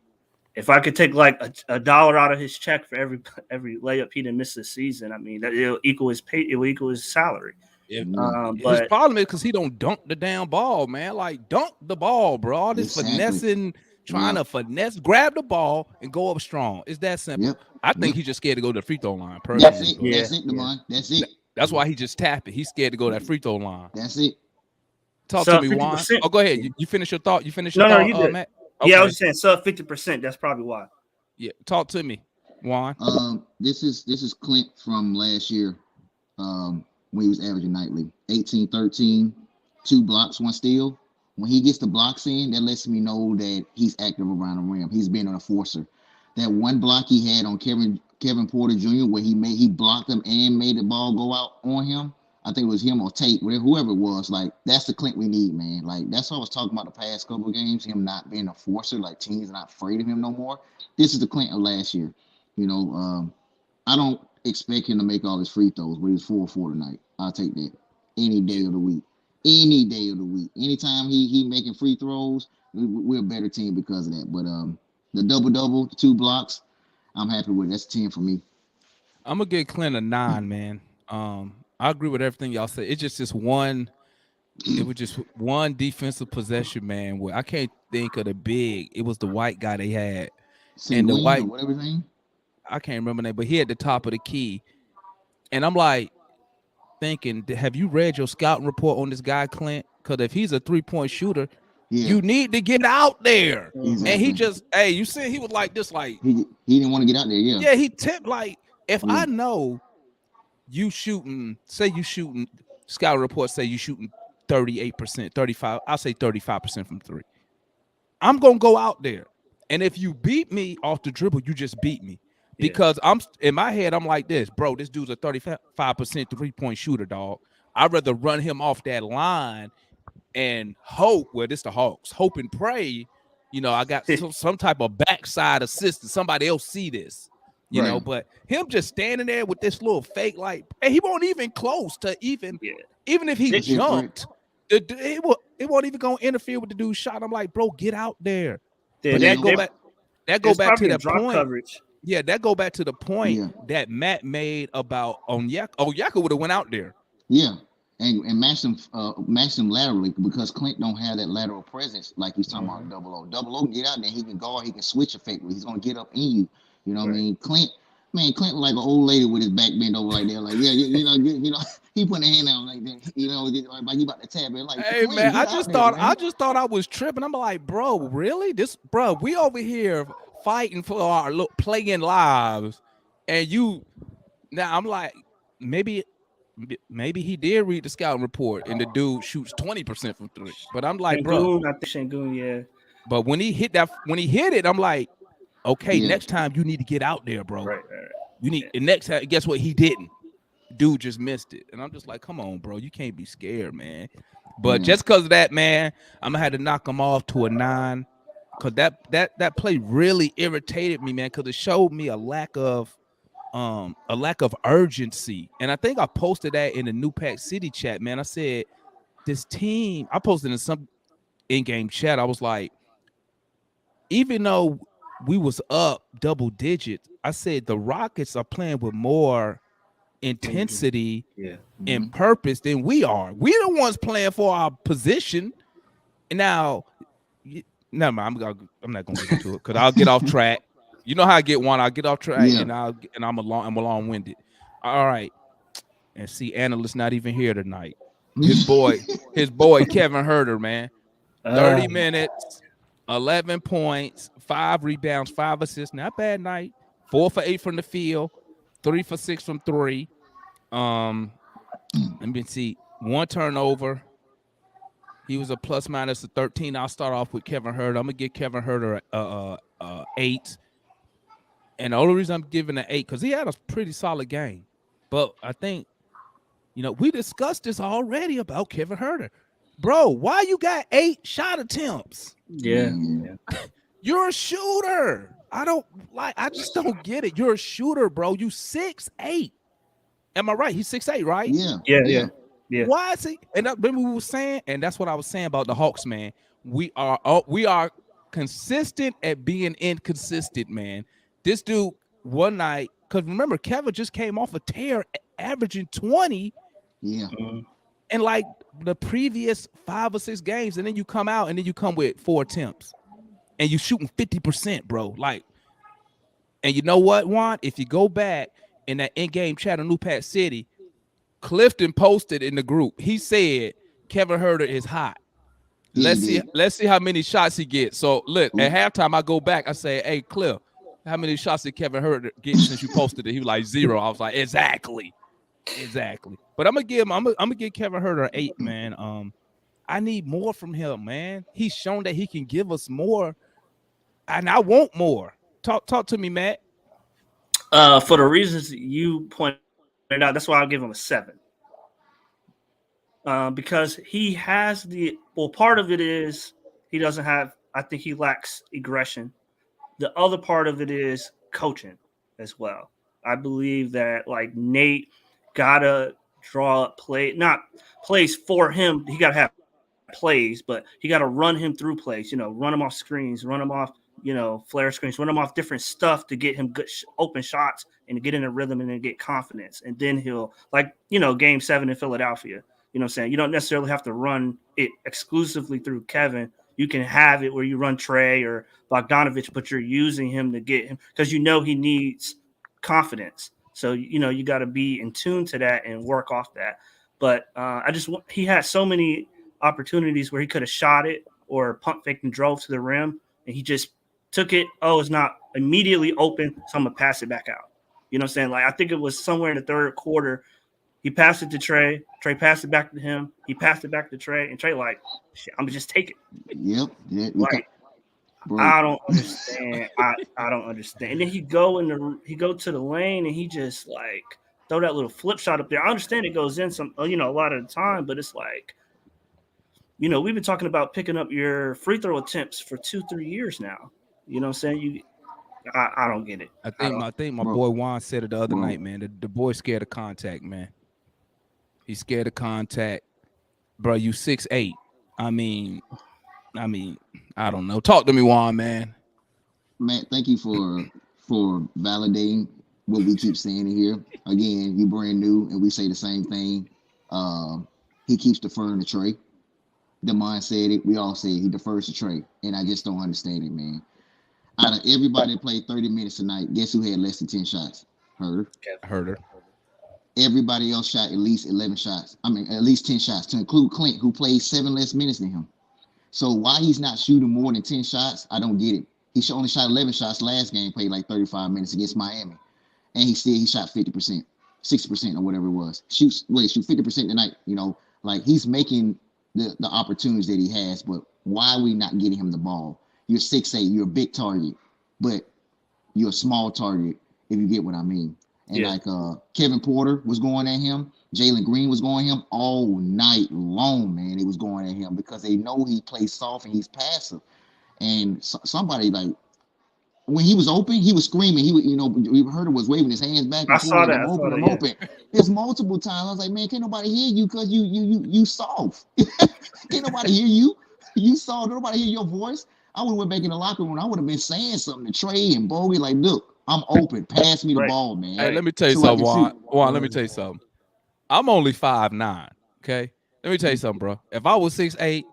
If I could take like $1 out of his check for every layup he didn't miss this season, I mean it'll equal his pay. It will equal his salary. But his problem is because he don't dunk the damn ball, man. Like dunk the ball, bro. All this finessing, trying to finesse, grab the ball and go up strong. It's that simple. Yep. I think he's just scared to go to the free throw line. Personally. That's it, Devon. That's it. That's why he just tapped it. He's scared to go to that free throw line. That's it. Talk to me, Juan. Oh, go ahead. You finish your thought. You finish your thought, you did. Matt? Okay. Yeah, I was saying sub 50%. That's probably why. Yeah, talk to me, Juan. This is Clint from last year. When he was averaging nightly 18-13, 2 blocks, 1 steal. When he gets the blocks in, that lets me know that he's active around the rim. He's being an enforcer. That 1 block he had on Kevin Porter Jr., where he blocked him and made the ball go out on him. I think it was him or Tate, whoever it was. Like, that's the Clint we need, man. Like, that's what I was talking about the past couple of games, him not being a forcer, like teams are not afraid of him no more. This is the Clint of last year. I don't expect him to make all his free throws, but he's 4-4 tonight. I'll take that any day of the week. Any day of the week. Anytime he making free throws, we're a better team because of that. But the double-double, the 2 blocks, I'm happy with it. That's 10 for me. I'm going to give Clint a 9, man. I agree with everything y'all say. It's just this one. It was just one defensive possession, man. Where I can't think of the big. It was the white guy they had, and the white whatever his name. I can't remember the name, but he at the top of the key, and I'm like thinking, have you read your scouting report on this guy, Clint? Because if he's a 3-point shooter, you need to get out there. Exactly. And he just, you see, he was like this, like he didn't want to get out there. Yeah, he tipped like if I know. You shooting, say you shooting, scout report say you shooting 38%, 35, I'll say 35% from 3. I'm going to go out there. And if you beat me off the dribble, you just beat me. Because I'm in my head, I'm like this, bro, this dude's a 35% 3-point shooter, dog. I'd rather run him off that line and hope, this the Hawks, hope and pray, I got some type of backside assist, somebody else see this. But him just standing there with this little fake, like, and he won't even close to even if he jumped, it won't even go interfere with the dude's shot. I'm like, bro, get out there. Yeah, that go back to that point. Coverage. Yeah, that go back to the point that Matt made about Onyeka. Onyeka would have went out there. Yeah, and match them laterally because Clint don't have that lateral presence like he's talking about double O. Double O get out there, he can guard, he can switch effectively. He's gonna get up in you. You know what I mean? Clint like an old lady with his back bent over like that. Like, he put a hand out like that, like he about to tap it. Like, hey, Clint, man, I just thought I was tripping. I'm like, bro, really? We over here fighting for our playing lives. And now I'm like, maybe he did read the scouting report and the dude shoots 20% from 3. But I'm like, bro. I think Şengün, yeah. But when he hit it, I'm like, okay, next time you need to get out there, bro. Right. You need and next time. Guess what? He didn't. Dude just missed it, and I'm just like, come on, bro. You can't be scared, man. But just because of that, man, I'm gonna have to knock him off to a 9. because that play really irritated me, man, because it showed me a lack of urgency. And I think I posted that in the New Pack City chat, man. I said this team, I posted in some in-game chat, I was like, even though we was up double digits, I said the Rockets are playing with more intensity Yeah. and purpose than we are. We the ones playing for our position. And now, never mind, I'm not gonna get into it because I'll get off track. You know how I get one, I'll get off track Yeah. and I'm long-winded. All right. And see, analyst not even here tonight. His boy Kevin Herter, man. 30 minutes, 11 points, 5 rebounds, 5 assists. Not bad night. 4 for 8 from the field, 3 for 6 from 3. Let me see. 1 turnover. He was a plus minus of 13. I'll start off with Kevin Herter. I'm gonna give Kevin Herter 8. And the only reason I'm giving an 8 because he had a pretty solid game. But I think, we discussed this already about Kevin Herter. Bro, why you got 8 shot attempts? Yeah. You're a shooter. I just don't get it. You're a shooter, bro. You 6'8". Am I right? He's 6'8", right? Yeah. Why is he? And remember we were saying, and that's what I was saying about the Hawks, man. We are consistent at being inconsistent, man. This dude one night, because remember, Kevin just came off a tear, averaging 20. Yeah. In like the previous 5 or 6 games, and then you come out and then you come with 4 attempts, and you shooting 50%, bro. Like, and you know what, Juan? If you go back in that in-game chat on New Pack City, Clifton posted in the group. He said Kevin Herter is hot. Let's see how many shots he gets. So look, at halftime, I go back. I say, "Hey, Cliff, how many shots did Kevin Herter get since you posted it?" He was like 0. I was like, exactly. But I'm gonna give Kevin Herter an 8, man. I need more from him, man. He's shown that he can give us more, and I want more. Talk to me, Matt. For the reasons you pointed out, that's why I'll give him a 7. Because he has part of it is he doesn't have, I think he lacks aggression. The other part of it is coaching as well. I believe that like Nate gotta draw up not plays for him. He gotta have plays, but he gotta run him through plays, run him off screens, run him off, flare screens, run him off different stuff to get him good open shots and to get in a rhythm and then get confidence. And then he'll game 7 in Philadelphia. You know what I'm saying? You don't necessarily have to run it exclusively through Kevin. You can have it where you run Trey or Bogdanovich, but you're using him to get him because he needs confidence. So, you got to be in tune to that and work off that. But he had so many opportunities where he could have shot it or pump faked and drove to the rim, and he just took it. Oh, it's not immediately open, so I'm going to pass it back out. You know what I'm saying? Like, I think it was somewhere in the third quarter. He passed it to Trey. Trey passed it back to him. He passed it back to Trey. And Trey like, shit, I'm going to just take it. Yep. Yeah, like, I don't understand. I don't understand. And then he go to the lane and he just like throw that little flip shot up there. I understand it goes in a lot of the time, but it's like, we've been talking about picking up your free throw attempts for 2-3 years now. You know what I'm saying? I don't get it. I think my boy Juan said it the other night, man. The boy's scared of contact, man. He's scared of contact. Bro, you 6'8". I mean, I don't know. Talk to me, Juan, man. Matt, thank you for validating what we keep saying in here. Again, you brand new, and we say the same thing. He keeps deferring to Trey. Demond said it. We all say it. He defers to Trey, and I just don't understand it, man. Out of everybody that played 30 minutes tonight, guess who had less than 10 shots? Herter. Everybody else shot at least 11 shots. I mean, at least 10 shots, to include Clint, who played 7 less minutes than him. So why he's not shooting more than 10 shots, I don't get it. He only shot 11 shots last game, played like 35 minutes against Miami. And he shot 50%, 60% or whatever it was. Shoot 50% tonight, like he's making the opportunities that he has, but why are we not getting him the ball? You're 6'8", you're a big target, but you're a small target, if you get what I mean. And Kevin Porter was going at him. Jalen Green was going at him all night long, man. It was going at him because they know he plays soft and he's passive. and somebody like when he was open, he was screaming. He would, we heard him was waving his hands back I and forth saw like, that. "I'm I saw open, that. I'm Yeah. open." There's multiple times I was like, "Man, can't nobody hear you because you soft. Can't nobody hear you. You soft. Nobody hear your voice." I would have went back in the locker room. I would have been saying something to Trey and Bogey like, "Look, I'm open. Pass me the Right. ball, man, Hey, Right. let me tell you so I something, can Juan. shoot." Juan, let me tell you something. I'm only 5'9". Okay, let me tell you something, bro. If I was 6'8",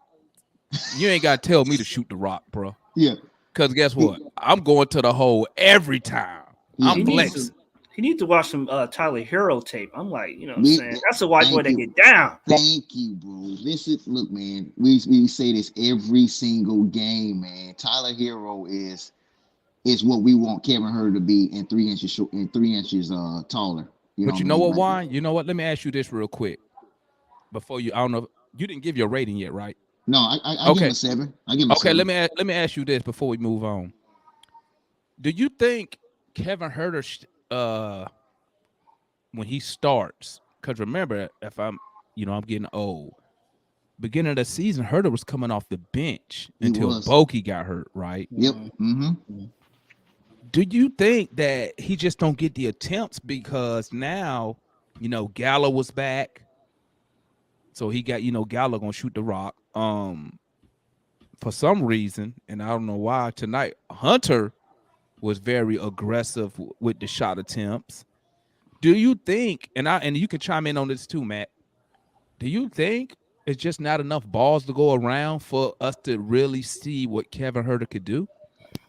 you ain't gotta tell me to shoot the rock, bro. Yeah, Cause guess what? I'm going to the hole every time. yeah, I'm He needs flexing. to. He needs to watch some Tyler Hero tape. I'm like, you know what I'm we, saying? That's a white boy thank that you. get down. Thank you, bro. This is look, man. We say this every single game, man. Tyler Hero is what we want Kevin Herter to be in 3 inches short, in 3 inches taller. You know But what you I know mean? what, Like, Juan? You know what? Let me ask you this real quick. Before you, I don't know. You didn't give your rating yet, right? no, I give him Okay. a 7. I give him a Okay. 7. Let me ask you this before we move on. Do you think Kevin Herter, when he starts, because remember, if I'm getting old. Beginning of the season, Herter was coming off the bench He until was. Bokey got hurt, right? Yep. Do you think that he just don't get the attempts because now, Gallo was back, so he got Gallo gonna shoot the rock. For some reason, and I don't know why tonight, Hunter was very aggressive with the shot attempts. Do you think, and you can chime in on this too, Matt? Do you think it's just not enough balls to go around for us to really see what Kevin Herter could do?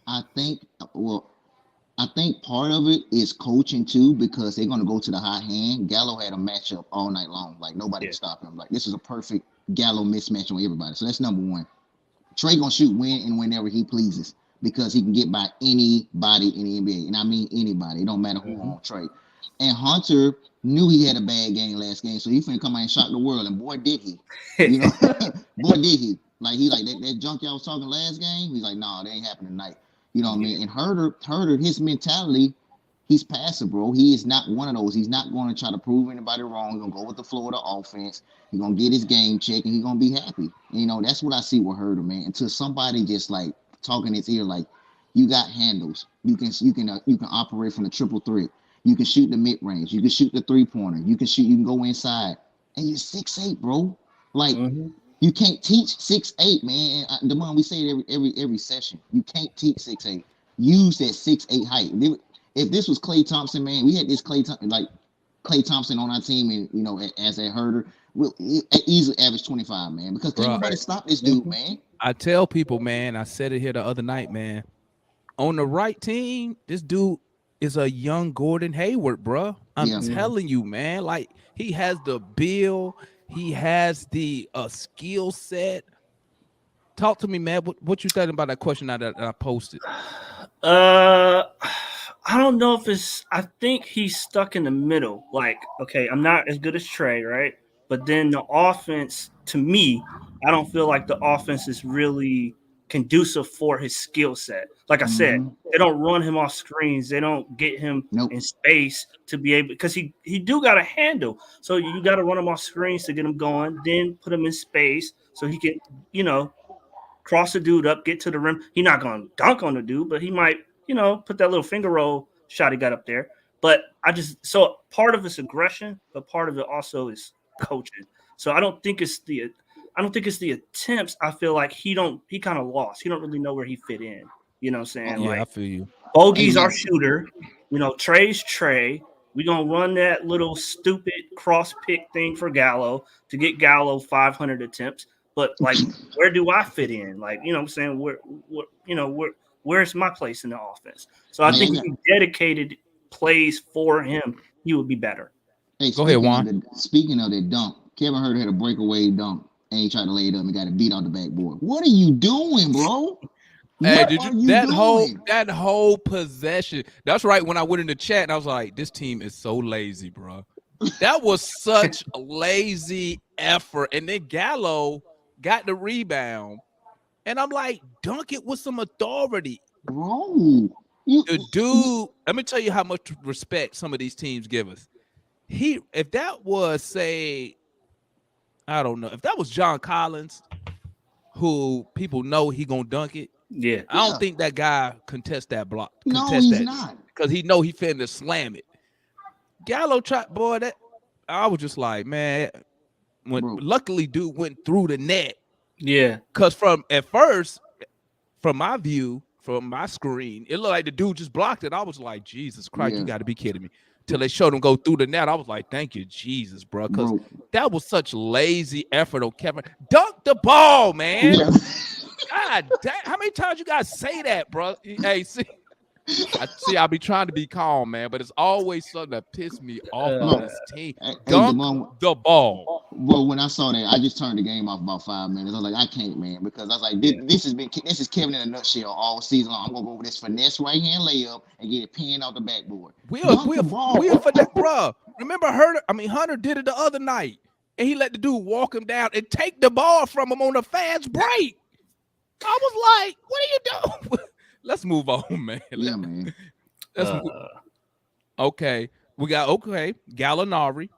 I think. Well, I think part of it is coaching too, because they're gonna go to the hot hand. Gallo had a matchup all night long. Like nobody Yeah. could stop him. Like this is a perfect Gallo mismatch on everybody. So that's number one. Trey gonna shoot when and whenever he pleases because he can get by anybody in the NBA, and I mean anybody. It don't matter who on Trey. And Hunter knew he had a bad game last game, so he finna come out and shock the world. And boy, did he! You know, boy, did he! Like he like that junk y'all was talking last game. He's like, nah, that ain't happening tonight. You know what I mean? And Herter, his mentality, he's passive, bro. He is not one of those. He's not going to try to prove anybody wrong. He's gonna go with the flow of the offense. He's gonna get his game check and he's gonna be happy. That's what I see with Herder, man. Until somebody just like talking his ear, like you got handles. You can operate from the triple threat. You can shoot the mid range. You can shoot the 3-pointer. You can shoot. You can go inside. And you're 6'8", bro. Like you can't teach 6'8", man. The one we say it every session. You can't teach 6'8". Use that 6'8" height. If this was Klay Thompson, man, we had this Klay Thompson on our team, and as a Herder, we'll easily average 25, man, because can't nobody stop this dude, man. I tell people, man, I said it here the other night, man. On the right team, this dude is a young Gordon Hayward, bro. I'm telling you, man. Like he has the build, he has the skill set. Talk to me, man. What you thinking about that question that I posted? I don't know if it's. I think he's stuck in the middle. Like, okay, I'm not as good as Trey, right? But then the offense, to me, I don't feel like the offense is really conducive for his skill set. Like I said, they don't run him off screens. They don't get him Nope. in space to be able, because he do got a handle. So you got to run him off screens to get him going. Then put him in space so he can, cross the dude up, get to the rim. He's not going to dunk on the dude, but he might, put that little finger roll shot he got up there. But so part of it's aggression, but part of it also is coaching. So I don't think it's the attempts. I feel like he kind of lost. He don't really know where he fit in. You know what I'm saying? Yeah, I Like feel you. Bogey's our Amen. shooter. Trey's Trey. We're going to run that little stupid cross pick thing for Gallo to get Gallo 500 attempts. But, like, where do I fit in? Like, you know what I'm saying? Where's my place in the offense? So I Hey, think if he dedicated plays for him, he would be better. Go ahead, speaking of Juan. that dunk, Kevin Herter had a breakaway dunk and he tried to lay it up and got it beat off the backboard. What are you doing, bro? Hey, What did you are you that doing? whole possession? That's right. When I went in the chat, and I was like, "This team is so lazy, bro." That was such a lazy effort. And then Gallo got the rebound, and I'm like, "Dunk it with some authority." Bro, you The dude. Let me tell you how much respect some of these teams give us. If that was, say, I don't know, if that was John Collins, who people know he gonna dunk it. Yeah. I don't think that guy contest that block. No, Contest he's that not. because he know he finna slam it. Gallo tried, boy. That I was just like, man. When Bro. luckily dude went through the net. Yeah. Cause from at first, from my view, from my screen, it looked like the dude just blocked it. I was like, Jesus Christ, you got to be kidding me. Till they showed him go through the net, I was like, thank you, Jesus, bro. Because that was such lazy effort on Kevin. Dunk the ball, man. Yeah. God damn. How many times you guys say that, bro? Hey, I'll be trying to be calm, man, but it's always something that pissed me off on this team. Dunk the ball. Well, when I saw that, I just turned the game off about 5 minutes. I was like, I can't, man, because I was like, this is Kevin in a nutshell all season long. I'm gonna go over this finesse right hand layup and get it pinned off the backboard. We're for that, bro. Remember Hunter did it the other night, and he let the dude walk him down and take the ball from him on a fast break. I was like, what are you doing? Let's move on, man. Yeah, man. Let's move. Okay. We got Gallinari,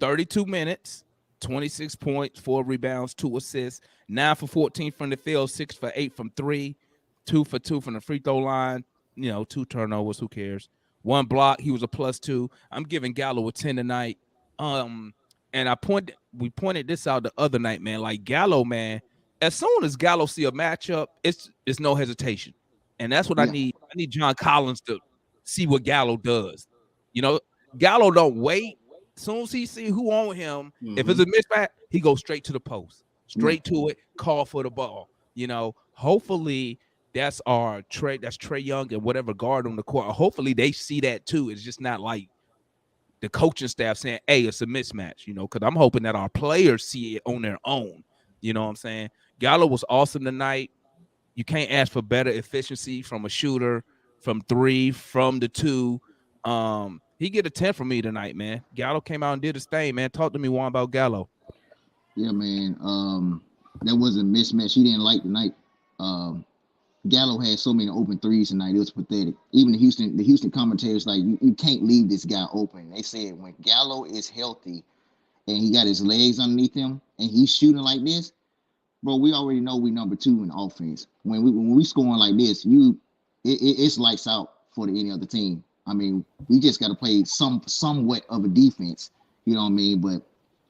32 minutes, 26 points, 4 rebounds, 2 assists, 9 for 14 from the field, 6 for 8 from 3, 2 for 2 from the free throw line, 2 turnovers, who cares? 1 block, he was a +2. I'm giving Gallo a 10 tonight. And we pointed this out the other night, man. Like Gallo, man, as soon as Gallo see a matchup, it's no hesitation. And that's what I need. I need John Collins to see what Gallo does. Gallo don't wait. As soon as he see who on him, if it's a mismatch, he goes straight to the post, straight to it, call for the ball. Hopefully that's Trey Young and whatever guard on the court. Hopefully they see that too. It's just not like the coaching staff saying, hey, it's a mismatch, because I'm hoping that our players see it on their own. You know what I'm saying? Gallo was awesome tonight. You can't ask for better efficiency from a shooter, from 3, from the 2. He get a 10 from me tonight, man. Gallo came out and did his thing, man. Talk to me one about Gallo. Yeah, man. That was a mismatch. He didn't like tonight. Gallo had so many open threes tonight. It was pathetic. Even the Houston commentators like, you can't leave this guy open. They said when Gallo is healthy and he got his legs underneath him and he's shooting like this, bro, we already know we number 2 in offense. When we scoring like this, it's lights out for any other team. I mean, we just got to play somewhat of a defense. You know what I mean? But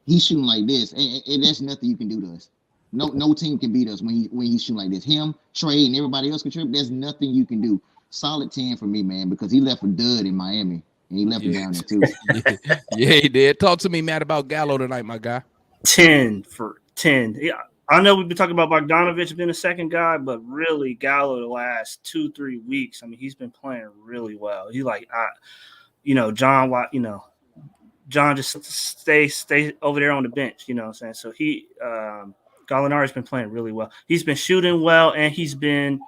he's shooting like this, and there's nothing you can do to us. No team can beat us when he's shooting like this. Him, Trey, and everybody else contribute. There's nothing you can do. Solid 10 for me, man, because he left a dud in Miami, and he left it down there too. Yeah, he did. Talk to me, Matt, about Gallo tonight, my guy. 10 for 10. Yeah. I know we've been talking about Bogdanovich being a second guy, but really Gallo the last 2-3 weeks, I mean, he's been playing really well. He John just stay over there on the bench, you know what I'm saying? So Gallinari's been playing really well. He's been shooting well, and he's been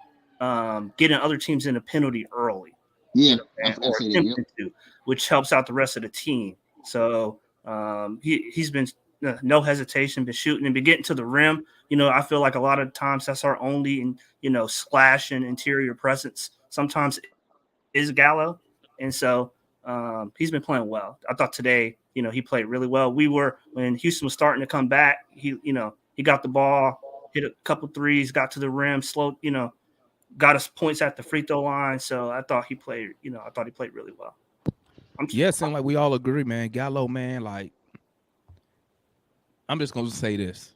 getting other teams in a penalty early. Yeah, which helps out the rest of the team. So he's been no hesitation, been shooting and been getting to the rim. I feel like a lot of times that's our only, splash and interior presence. Sometimes is Gallo, and so he's been playing well. I thought today, he played really well. When Houston was starting to come back, he got the ball, hit a couple threes, got to the rim, slow, got us points at the free throw line. So I thought he played, really well. It seems like we all agree, man. Gallo, man, like, I'm just going to say this.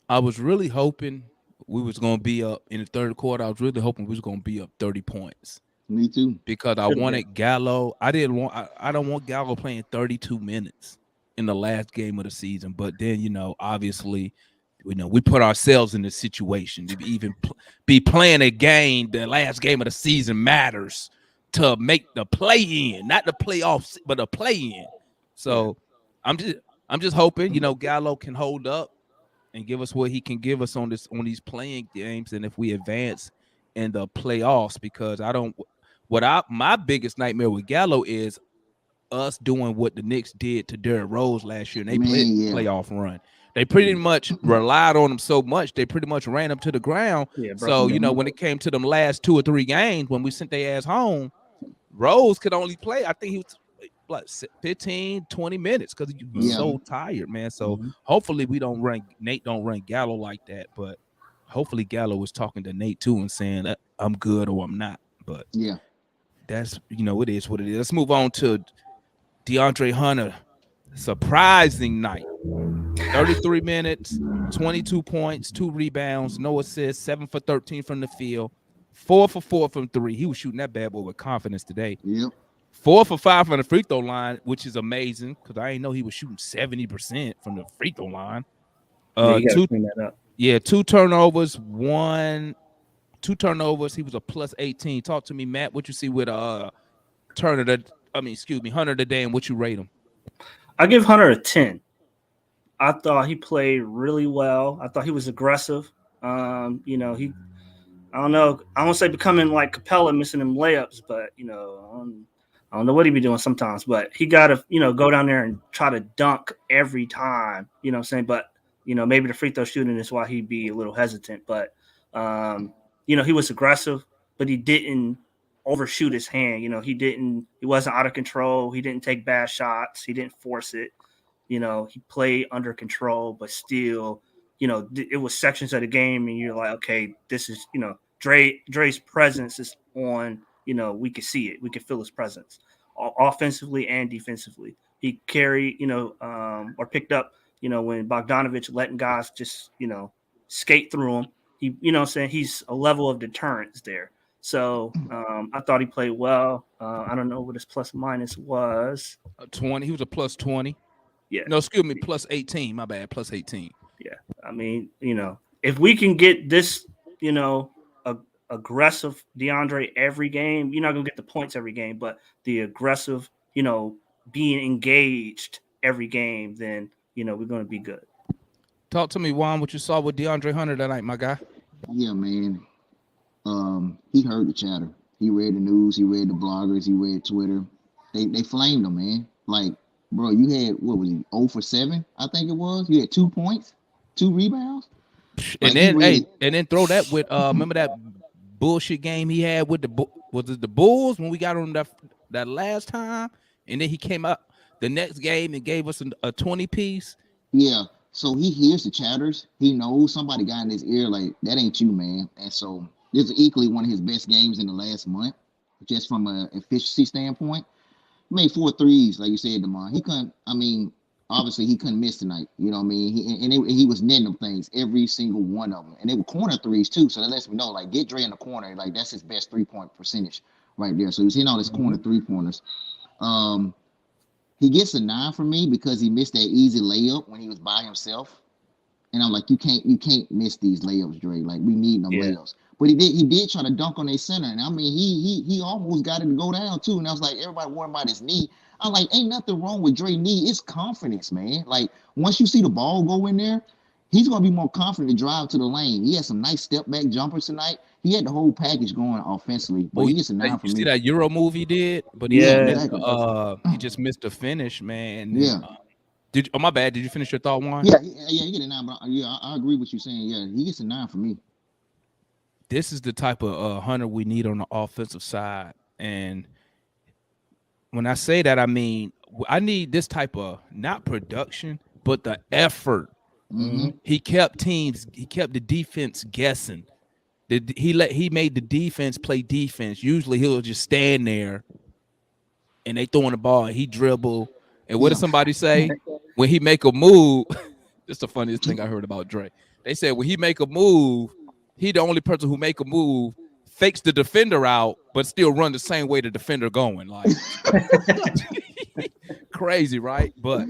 I was really hoping we was going to be up in the third quarter. I was really hoping we was going to be up 30 points. Me too. Because I wanted Gallo. I don't want Gallo playing 32 minutes in the last game of the season. But then, obviously, we put ourselves in this situation to even be playing a game. The last game of the season matters to make the play-in, not the playoffs, but the play-in. So I'm just hoping, Gallo can hold up and give us what he can give us on these playing games, and if we advance in the playoffs, because my biggest nightmare with Gallo is us doing what the Knicks did to Derrick Rose last year, and they played playoff run. They pretty much relied on him so much, they pretty much ran him to the ground. So, when it came to them last 2 or 3 games, when we sent their ass home, Rose could only play, I think he was 15, 20 minutes because he was so tired, man. So hopefully Nate don't run Gallo like that. But hopefully Gallo was talking to Nate too and saying that I'm good or I'm not. But Yeah. that's it is what it is. Let's move on to Deandre Hunter. Surprising night. 33 minutes, 22 points, 2 rebounds, no assists, 7 for 13 from the field, 4 for 4 from 3. He was shooting that bad boy with confidence today. Yep. 4 for 5 from the free throw line, which is amazing because I didn't know he was shooting 70% from the free throw line. Yeah, you gotta Two, clean that up. yeah, 2 turnovers, 2 turnovers. He was a plus 18. Talk to me, Matt. What you see with Hunter today, and what you rate him? I give Hunter a 10. I thought he played really well. I thought he was aggressive. I don't know. I don't say becoming like Capela, missing them layups, but I don't know what he be doing sometimes. But he got to go down there and try to dunk every time. You know what I'm saying? But maybe the free throw shooting is why he'd be a little hesitant. But he was aggressive, but he didn't overshoot his hand. He wasn't out of control. He didn't take bad shots. He didn't force it. He played under control, but still, it was sections of the game, and you're like, okay, this is, Dre's presence is on. We could see it, we could feel his presence, offensively and defensively. He carried, or picked up, when Bogdanovich letting guys just, skate through him. He, he's a level of deterrence there. So I thought he played well. I don't know what his plus minus was. 20. He was a plus 20. Yeah. No, excuse me, plus 18. My bad, plus 18. Yeah. I mean, if we can get this, aggressive Deandre every game, you're not going to get the points every game, but the aggressive, being engaged every game, then, we're going to be good. Talk to me, Juan, what you saw with Deandre Hunter tonight, my guy. Yeah, man. He heard the chatter. He read the news. He read the bloggers. He read Twitter. They flamed him, man. Like, bro, you had, what was he, 0 for 7, I think it was? You had 2 points, 2 rebounds. And then throw that with remember that bullshit game he had with the Bulls when we got on that last time, and then he came up the next game and gave us a 20 piece. Yeah, so he hears the chatters. He knows somebody got in his ear like, that ain't you, man. And so this is equally one of his best games in the last month, just from an efficiency standpoint. Made 4 threes, like you said, Damon. He couldn't. I mean, obviously he couldn't miss tonight. You know what I mean? He was netting them things, every single one of them, and they were corner threes too. So that lets me know, like, get Dre in the corner, like that's his best 3-point percentage right there. So he's hitting all his corner 3-pointers. He gets a 9 from me because he missed that easy layup when he was by himself, and I'm like, you can't miss these layups, Dre. Like, we need them layups. But he did try to dunk on their center, and I mean he almost got it to go down too. And I was like, everybody worrying about his knee. I'm like, ain't nothing wrong with Dre's knee. It's confidence, man. Like, once you see the ball go in there, he's gonna be more confident to drive to the lane. He had some nice step back jumpers tonight. He had the whole package going offensively. But he gets a 9 from me. You see that Euro move he did, but he just missed the finish, man. Yeah. My bad. Did you finish your thought, Juan? Yeah, he get a 9. But I agree with you saying. Yeah, he gets a 9 from me. This is the type of Hunter we need on the offensive side. And when I say that, I mean, I need this type of, not production, but the effort. Mm-hmm. He kept the defense guessing. He made the defense play defense. Usually he'll just stand there and they throwing the ball and he dribble. And what does somebody say? When he make a move, this is the funniest thing I heard about Dre. They said when he make a move, he the only person who make a move, fakes the defender out, but still run the same way the defender going. Like, crazy, right? But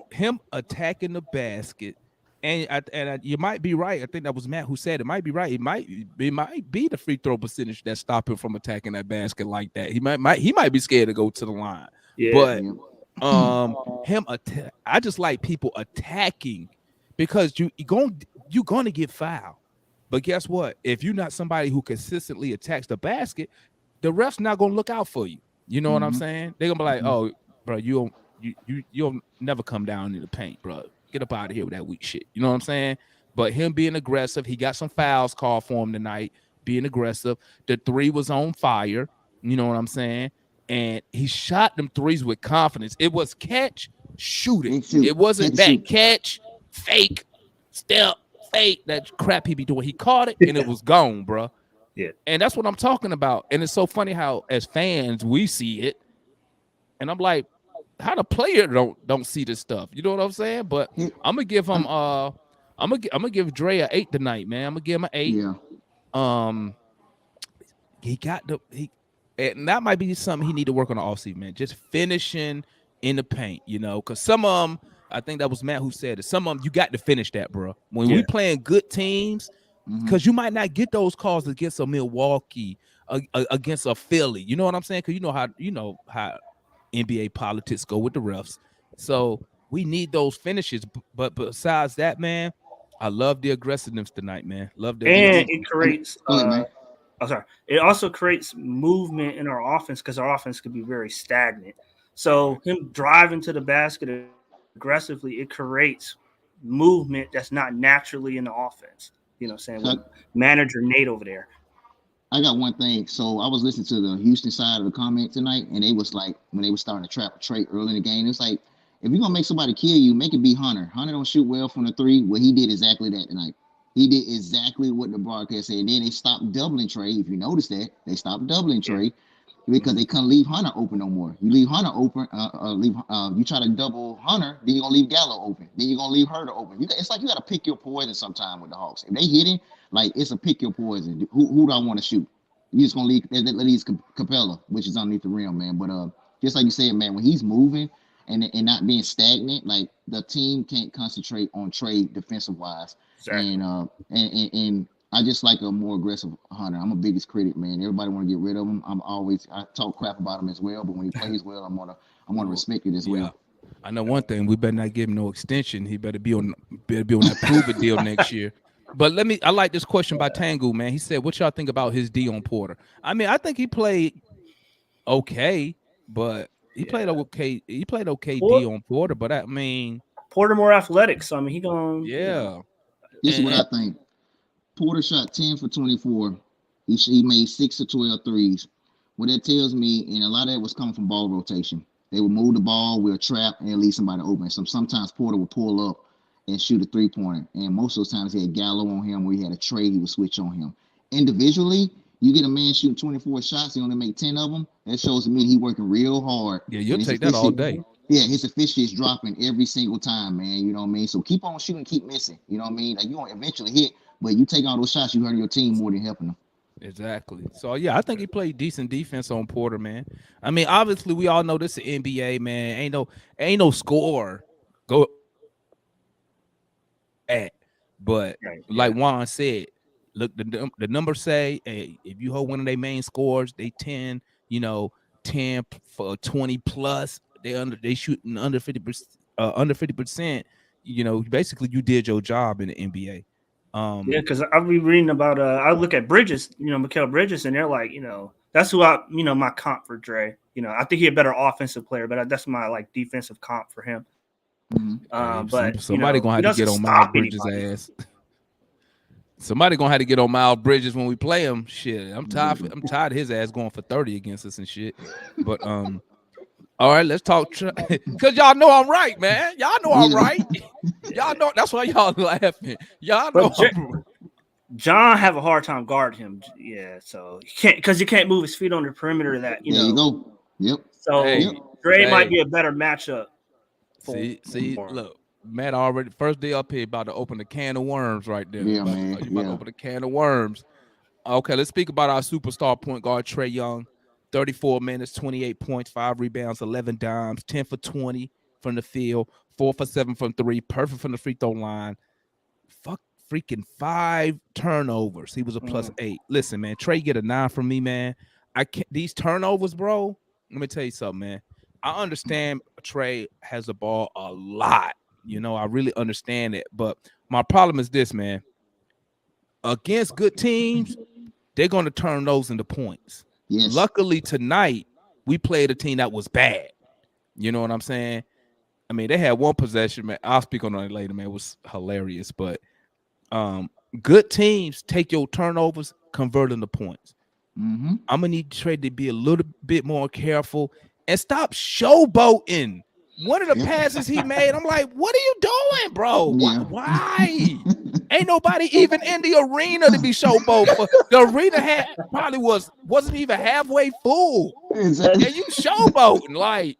him attacking the basket, and you might be right. I think that was Matt who said it. Might be right. It might be the free throw percentage that stopped him from attacking that basket like that. He might be scared to go to the line. Yeah. But I just like people attacking because you're going to get fouled. But guess what? If you're not somebody who consistently attacks the basket, the ref's not gonna look out for you. You know what I'm saying? They're gonna be like, "Oh, bro, you'll never come down in the paint, bro. Get up out of here with that weak shit." You know what I'm saying? But him being aggressive, he got some fouls called for him tonight. Being aggressive, the 3 was on fire. You know what I'm saying? And he shot them 3s with confidence. It was catch, shoot it. It wasn't that catch, fake, step, that crap he be doing. He caught it and it was gone, bro. Yeah. And that's what I'm talking about. And it's so funny how as fans we see it, and I'm like, how the player don't see this stuff. You know what I'm saying? But He- I'm gonna give him I'm- I'm gonna give Dre a 8 tonight, man. I'm gonna give him an 8. yeah. Um, he got and that might be something he need to work on the offseason, man. Just finishing in the paint, because some of them, I think that was Matt who said it. Some of them you got to finish that, bro. When we playing good teams, because you might not get those calls against a Milwaukee, against a Philly. You know what I'm saying? Because you know how NBA politics go with the refs. So we need those finishes. But besides that, man, I love the aggressiveness tonight, man. Love the And it creates Go ahead, man. sorry. It also creates movement in our offense because our offense could be very stagnant. So him driving to the basket aggressively, it creates movement that's not naturally in the offense. You know what I'm saying? With manager Nate over there. I got one thing. So I was listening to the Houston side of the comment tonight, and they was like, when they were starting to trap Trey early in the game, it was like, if you're gonna make somebody kill you, make it be Hunter. Hunter don't shoot well from the three. Well, he did exactly that tonight. He did exactly what the broadcast said. And then they stopped doubling Trey. If you notice that, they stopped doubling Trey because they couldn't leave Hunter open no more. You leave Hunter open, you try to double Hunter, then you're gonna leave Gallo open. Then you're gonna leave Herter open. It's like you gotta pick your poison sometime with the Hawks. If they hit him, like it's a pick your poison. Who do I want to shoot? You just gonna leave Capela, which is underneath the rim, man. But just like you said, man, when he's moving and not being stagnant, like the team can't concentrate on trade defensive wise. Exactly. And I just like a more aggressive Hunter. I'm a biggest critic, man. Everybody want to get rid of him. I talk crap about him as well, but when he plays well, I'm gonna respect it as well. I know one thing: we better not give him no extension. He better be on that prove it deal next year. But I like this question by Tangu, man. He said, "What y'all think about his D on Porter?" I mean, I think he played okay, but he played okay. He played okay D on Porter, but I mean, Porter more athletic, so I mean, he going This is what I think. Porter shot 10 for 24. He made 6 of 12 threes. What that tells me, and a lot of that was coming from ball rotation. They would move the ball, we'll trap, and leave somebody open. Sometimes Porter would pull up and shoot a three-pointer. And most of those times he had Gallo on him, where he had a trade, he would switch on him. Individually, you get a man shooting 24 shots, he only make 10 of them. That shows to me he working real hard. Yeah, you'll take that all day. Yeah, his efficiency is dropping every single time, man. You know what I mean? So keep on shooting, keep missing. You know what I mean? Like, you're going to eventually hit, but you take all those shots, you hurt your team more than helping them. Exactly. So, yeah, I think he played decent defense on Porter, man. I mean, obviously, we all know this is NBA, man. Ain't no score. Go at. But like Juan said, look, the numbers say, hey, if you hold one of their main scores, they 10 for 20 plus. They shooting under 50%. Basically you did your job in the NBA. Because I'll be reading about I look at Bridges, Mikal Bridges, and they're like, that's who my comp for Dre. I think he's a better offensive player, but that's my like defensive comp for him. But somebody gonna have to get on Miles Bridges' ass. Somebody gonna have to get on Miles Bridges when we play him. Shit, I'm tired of his ass going for 30 against us and shit. But all right, let's talk because y'all know I'm right, man. Y'all know I'm right. Y'all know that's why y'all laughing. Y'all know. John have a hard time guarding him. Yeah, so you can't move his feet on the perimeter. There you go. Yep. So Dre might be a better matchup. See, look, Matt already first day up here about to open a can of worms right there. Yeah, man. You about to open a can of worms. Okay, let's speak about our superstar point guard Trae Young. 34 minutes, 28 points, 5 rebounds, 11 dimes, 10 for 20 from the field, 4 for 7 from 3, perfect from the free throw line. Freaking 5 turnovers. He was a +8. Listen, man, Trae get a 9 from me, man. I can't these turnovers, bro. Let me tell you something, man. I understand Trae has the ball a lot. I really understand it. But my problem is this, man. Against good teams, they're going to turn those into points. Yes. Luckily tonight, we played a team that was bad. You know what I'm saying? I mean, they had one possession, man. I'll speak on it later, man. It was hilarious. But good teams take your turnovers, convert them to points. Mm-hmm. I'm going to need Trey to be a little bit more careful and stop showboating. One of the passes he made, I'm like, what are you doing, bro? Yeah. Why? Ain't nobody even in the arena to be showboat for. The arena probably wasn't even halfway full. Exactly. And you showboating. Like,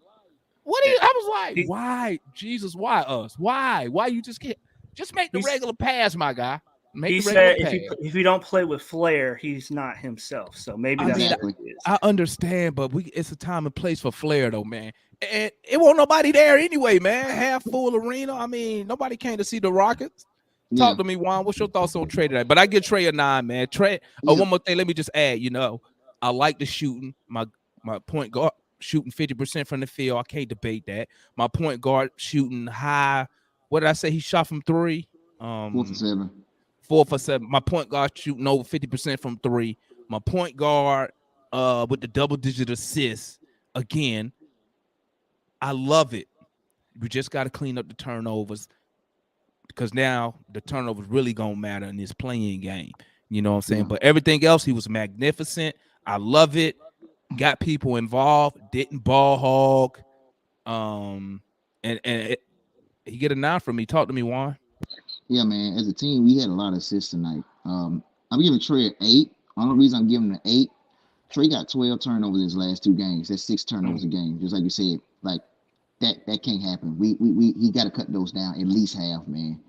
what do you? I was like, He- why? Jesus, why us? Why? Why you just can't just make the He's- regular pass, my guy? Make He the regular said pass. if you don't play with flair, he's not himself. So maybe that's Exactly. what it is. I understand, but it's a time and place for flair, though, man. And it wasn't nobody there anyway, man. Half full arena. I mean, nobody came to see the Rockets. Yeah. Talk to me, Juan. What's your thoughts on Trey today? But I give Trey a 9, man. Trey. Yeah. One more thing. Let me just add. I like the shooting. My point guard shooting 50% from the field. I can't debate that. My point guard shooting high. What did I say? He shot from 3. 4 for 7. 4 for 7. My point guard shooting over 50% from 3. My point guard with the double-digit assists. Again, I love it. We just got to clean up the turnovers because now the turnovers really gonna matter in this playing game. You know what I'm saying? Yeah. But everything else, he was magnificent. I love it. Got people involved. Didn't ball hog. He get a 9 from me. Talk to me, Juan. Yeah, man. As a team, we had a lot of assists tonight. I'm giving Trey an 8. Only reason I'm giving him an 8, Trey got 12 turnovers in his last 2 games. That's 6 turnovers a game. Just like you said, like that can't happen. He got to cut those down at least half, man,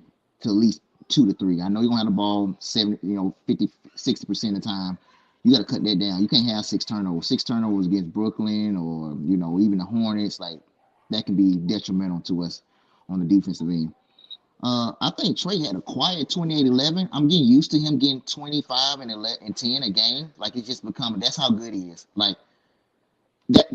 to at least 2 to 3. I know you're gonna have the ball 50, 60% of the time. You got to cut that down. You can't have 6 turnovers. 6 turnovers against Brooklyn or even the Hornets, like that can be detrimental to us on the defensive end. I think Trey had a quiet 28-11. I'm getting used to him getting 25 and 11 and 10 a game. Like it's just becoming. That's how good he is. Like that.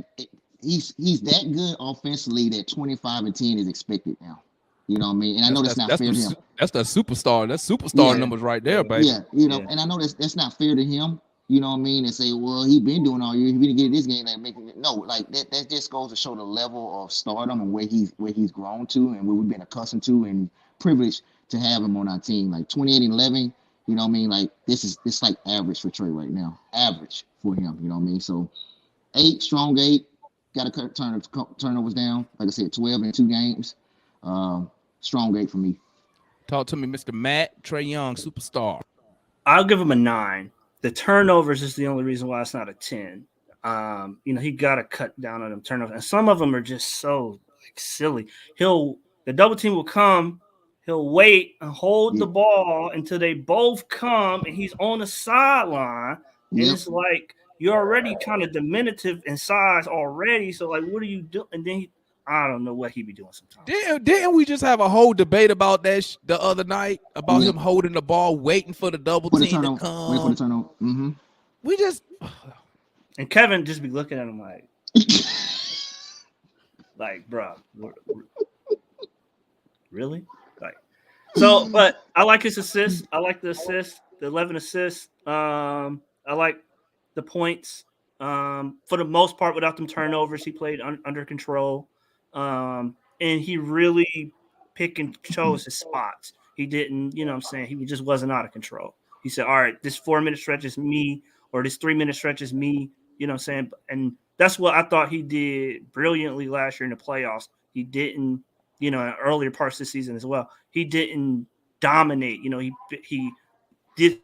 He's that good offensively that 25 and 10 is expected now. You know what I mean? And I know that's not fair to him. That's the superstar. That's superstar Yeah. numbers right there, baby. Yeah, and I know that's not fair to him. You know what I mean? And say, well, he been doing all year. He didn't get this game, like making it. No, like that just goes to show the level of stardom and where he's grown to and where we've been accustomed to and privileged to have him on our team. Like 28-11, you know what I mean? Like it's like average for Trey right now. Average for him, you know what I mean? So 8, strong 8, gotta cut turnovers down. Like I said, 12 in 2 games. Strong 8 for me. Talk to me, Mr. Matt. Trey Young, superstar. I'll give him a 9. The turnovers is the only reason why it's not a 10. He got to cut down on them turnovers, and some of them are just so silly. The double team will come, he'll wait and hold the ball until they both come, and he's on the sideline, and it's like you're already kind of diminutive in size already. So like, what are you doing? And then I don't know what he be doing sometimes. Didn't we just have a whole debate about that the other night about him holding the ball, waiting for the double team to come? Wait for the turnover. Mm-hmm. We just and Kevin just be looking at him like, bro, really? Like, so, but I like his assists. I like the assists, the 11 assists. I like the points. For the most part, without them turnovers, he played under control. And he really pick and chose his spots. He didn't, what I'm saying? He just wasn't out of control. He said, all right, this 4-minute stretch is me, or this 3-minute stretch is me, you know what I'm saying? And that's what I thought he did brilliantly last year in the playoffs. He didn't, in earlier parts of the season as well. He didn't dominate. He did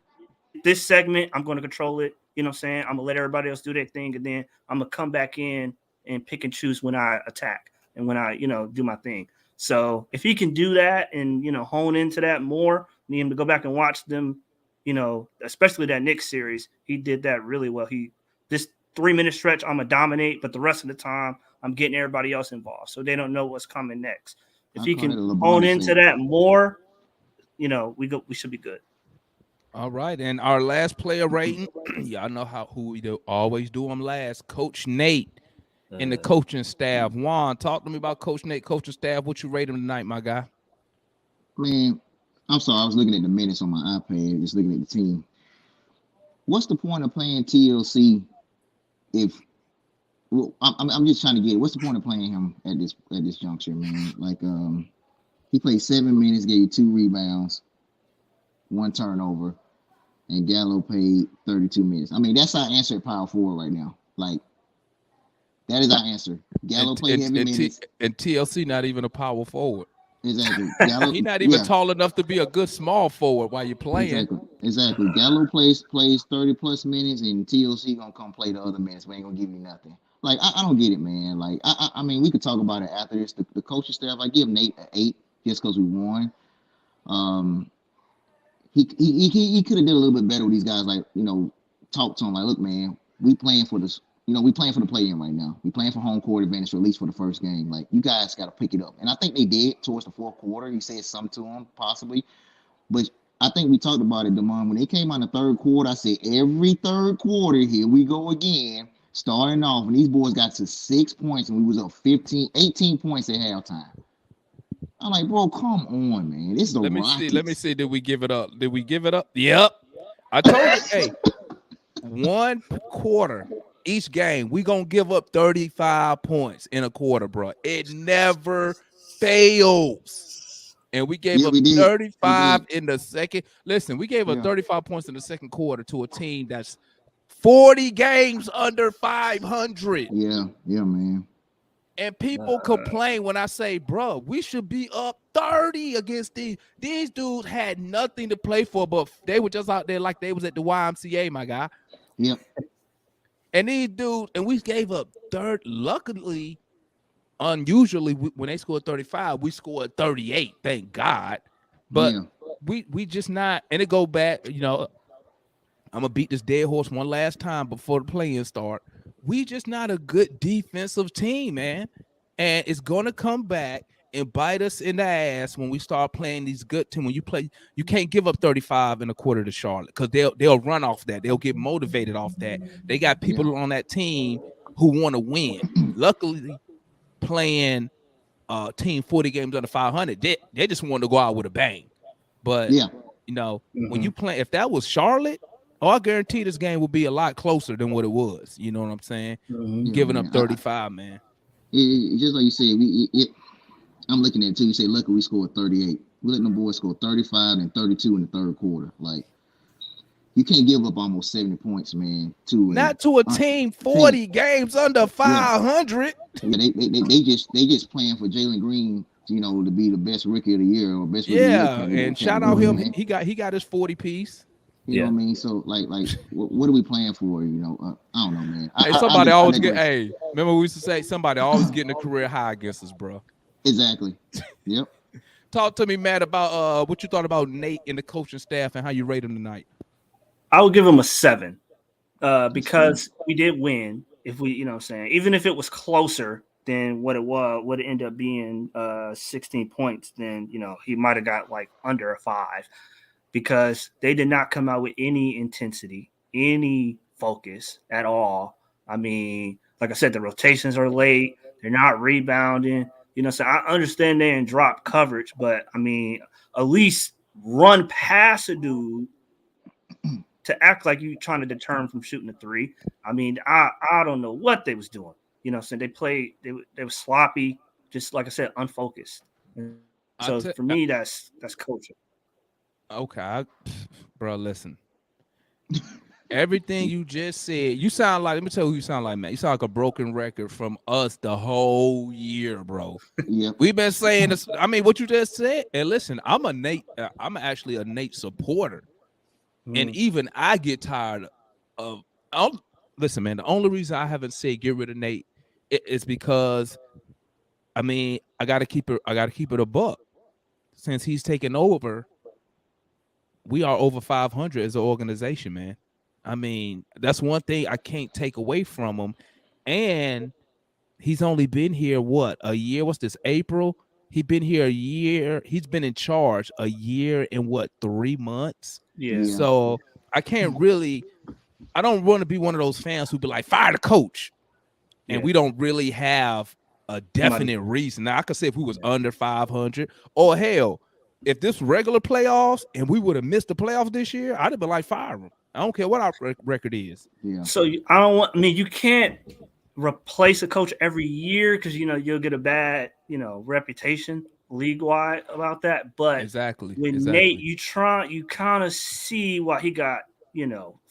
this segment, I'm going to control it. You know what I'm saying? I'm going to let everybody else do their thing, and then I'm going to come back in and pick and choose when I attack and when I, do my thing. So if he can do that and, hone into that more, need him to go back and watch them, especially that Knicks series, he did that really well. This 3-minute stretch, I'm going to dominate, but the rest of the time, I'm getting everybody else involved so they don't know what's coming next. If he can hone into that more, we should be good. All right, and our last player rating, y'all know who we always do them last. Coach Nate and the coaching staff. Juan, talk to me about Coach Nate, coaching staff. What you rate him tonight, my guy? Man, I'm sorry. I was looking at the minutes on my iPad, just looking at the team. What's the point of playing TLC if? Well, I'm just trying to get it. What's the point of playing him at this juncture, man? Like, he played 7 minutes, gave you 2 rebounds, 1 turnover. And Gallo played 32 minutes. I mean, that's our answer at power forward right now. Like, that is our answer. Gallo played heavy minutes. And TLC not even a power forward. Exactly. Gallo, He's not even yeah, tall enough to be a good small forward while you're playing. exactly. Gallo plays 30 plus minutes, and TLC gonna come play the other minutes. We ain't gonna give you nothing. Like I don't get it, man. Like I mean, we could talk about it after this. The coaching staff, I give Nate an 8 just because we won. Um, he could have did a little bit better with these guys. Like talk to him. Like, look, man, we playing for this. We playing for the play-in right now. We playing for home court advantage, or at least for the first game. Like, you guys got to pick it up. And I think they did towards the fourth quarter. He said something to him, possibly. But I think we talked about it, Damon. When they came out in the third quarter, I said, every third quarter, here we go again. Starting off, and these boys got to 6 points, and we was up 18 points at halftime. I'm like, bro, come on, man. This is the Rockets. Let me see. Did we give it up? Did we give it up? Yep. I told you, hey, one quarter each game, we gonna give up 35 points in a quarter, bro. It never fails. And we gave up 35 in the second. Listen, we gave up 35 points in the second quarter to a team that's 40 games under 500. Yeah, man. And people complain when I say, bro, we should be up 30 against these. These dudes had nothing to play for, but they were just out there like they was at the YMCA, my guy. Yep. And these dudes, and we gave up third. Luckily, unusually, when they scored 35, we scored 38. Thank God. But we just not, and it go back, I'm gonna beat this dead horse one last time before the play-in start. We just not a good defensive team, man. And it's gonna come back and bite us in the ass when we start playing these good teams. When you play, you can't give up 35 in a quarter to Charlotte because they'll run off that. They'll get motivated off that. They got people on that team who want to win. Luckily, playing team 40 games under 500, they just want to go out with a bang. But when you play, if that was Charlotte, I guarantee this game would be a lot closer than what it was. You know what I'm saying? Giving up 35, man. Just like you said, I'm looking at it too. You say, look, we scored 38. We let them boys score 35 and 32 in the third quarter. Like, you can't give up almost 70 points, man. Not to a team 40 games under 500. Yeah, they just playing for Jalen Green, to be the best rookie of the year or best rookie of the year. And shout out him. Man. He got his 40 piece. You know what I mean? So like, what are we playing for? I don't know, man. Somebody always get. Hey, remember we used to say somebody always getting a career high against us, bro. Exactly. Yep. Talk to me, Matt, about what you thought about Nate and the coaching staff and how you rate him tonight. I would give him a 7 because we did win. If we, even if it was closer than what it was, would it end up being 16 points, then he might have got like under a 5. Because they did not come out with any intensity, any focus at all. I mean, like I said, the rotations are late. They're not rebounding. So I understand they didn't drop coverage, but I mean, at least run past a dude to act like you trying to deter him from shooting a 3. I mean, I don't know what they was doing. So they played. They were sloppy, just like I said, unfocused. So for me, that's coaching. Okay, bro, listen. Everything you just said, you sound like, let me tell you who you sound like, man. You sound like a broken record from us the whole year, bro. Yep. We've been saying this. I mean, what you just said. And listen, I'm actually a Nate supporter. And even I get tired of, listen, man, the only reason I haven't said get rid of Nate is because, I mean, I gotta keep it a buck. Since he's taken over, we are over 500 as an organization, man. I mean, that's one thing I can't take away from him. And he's only been here, a year? What's this, April? He's been here a year. He's been in charge a year and 3 months? Yeah. So I don't want to be one of those fans who be like, fire the coach. And we don't really have a definite reason. Now, I could say if we was under 500 or hell, if this regular playoffs and we would have missed the playoffs this year, I'd have been like, fire him. I don't care what our record is. Yeah. So you can't replace a coach every year because you'll get a bad reputation league-wide about that. But exactly Nate, you kind of see why he got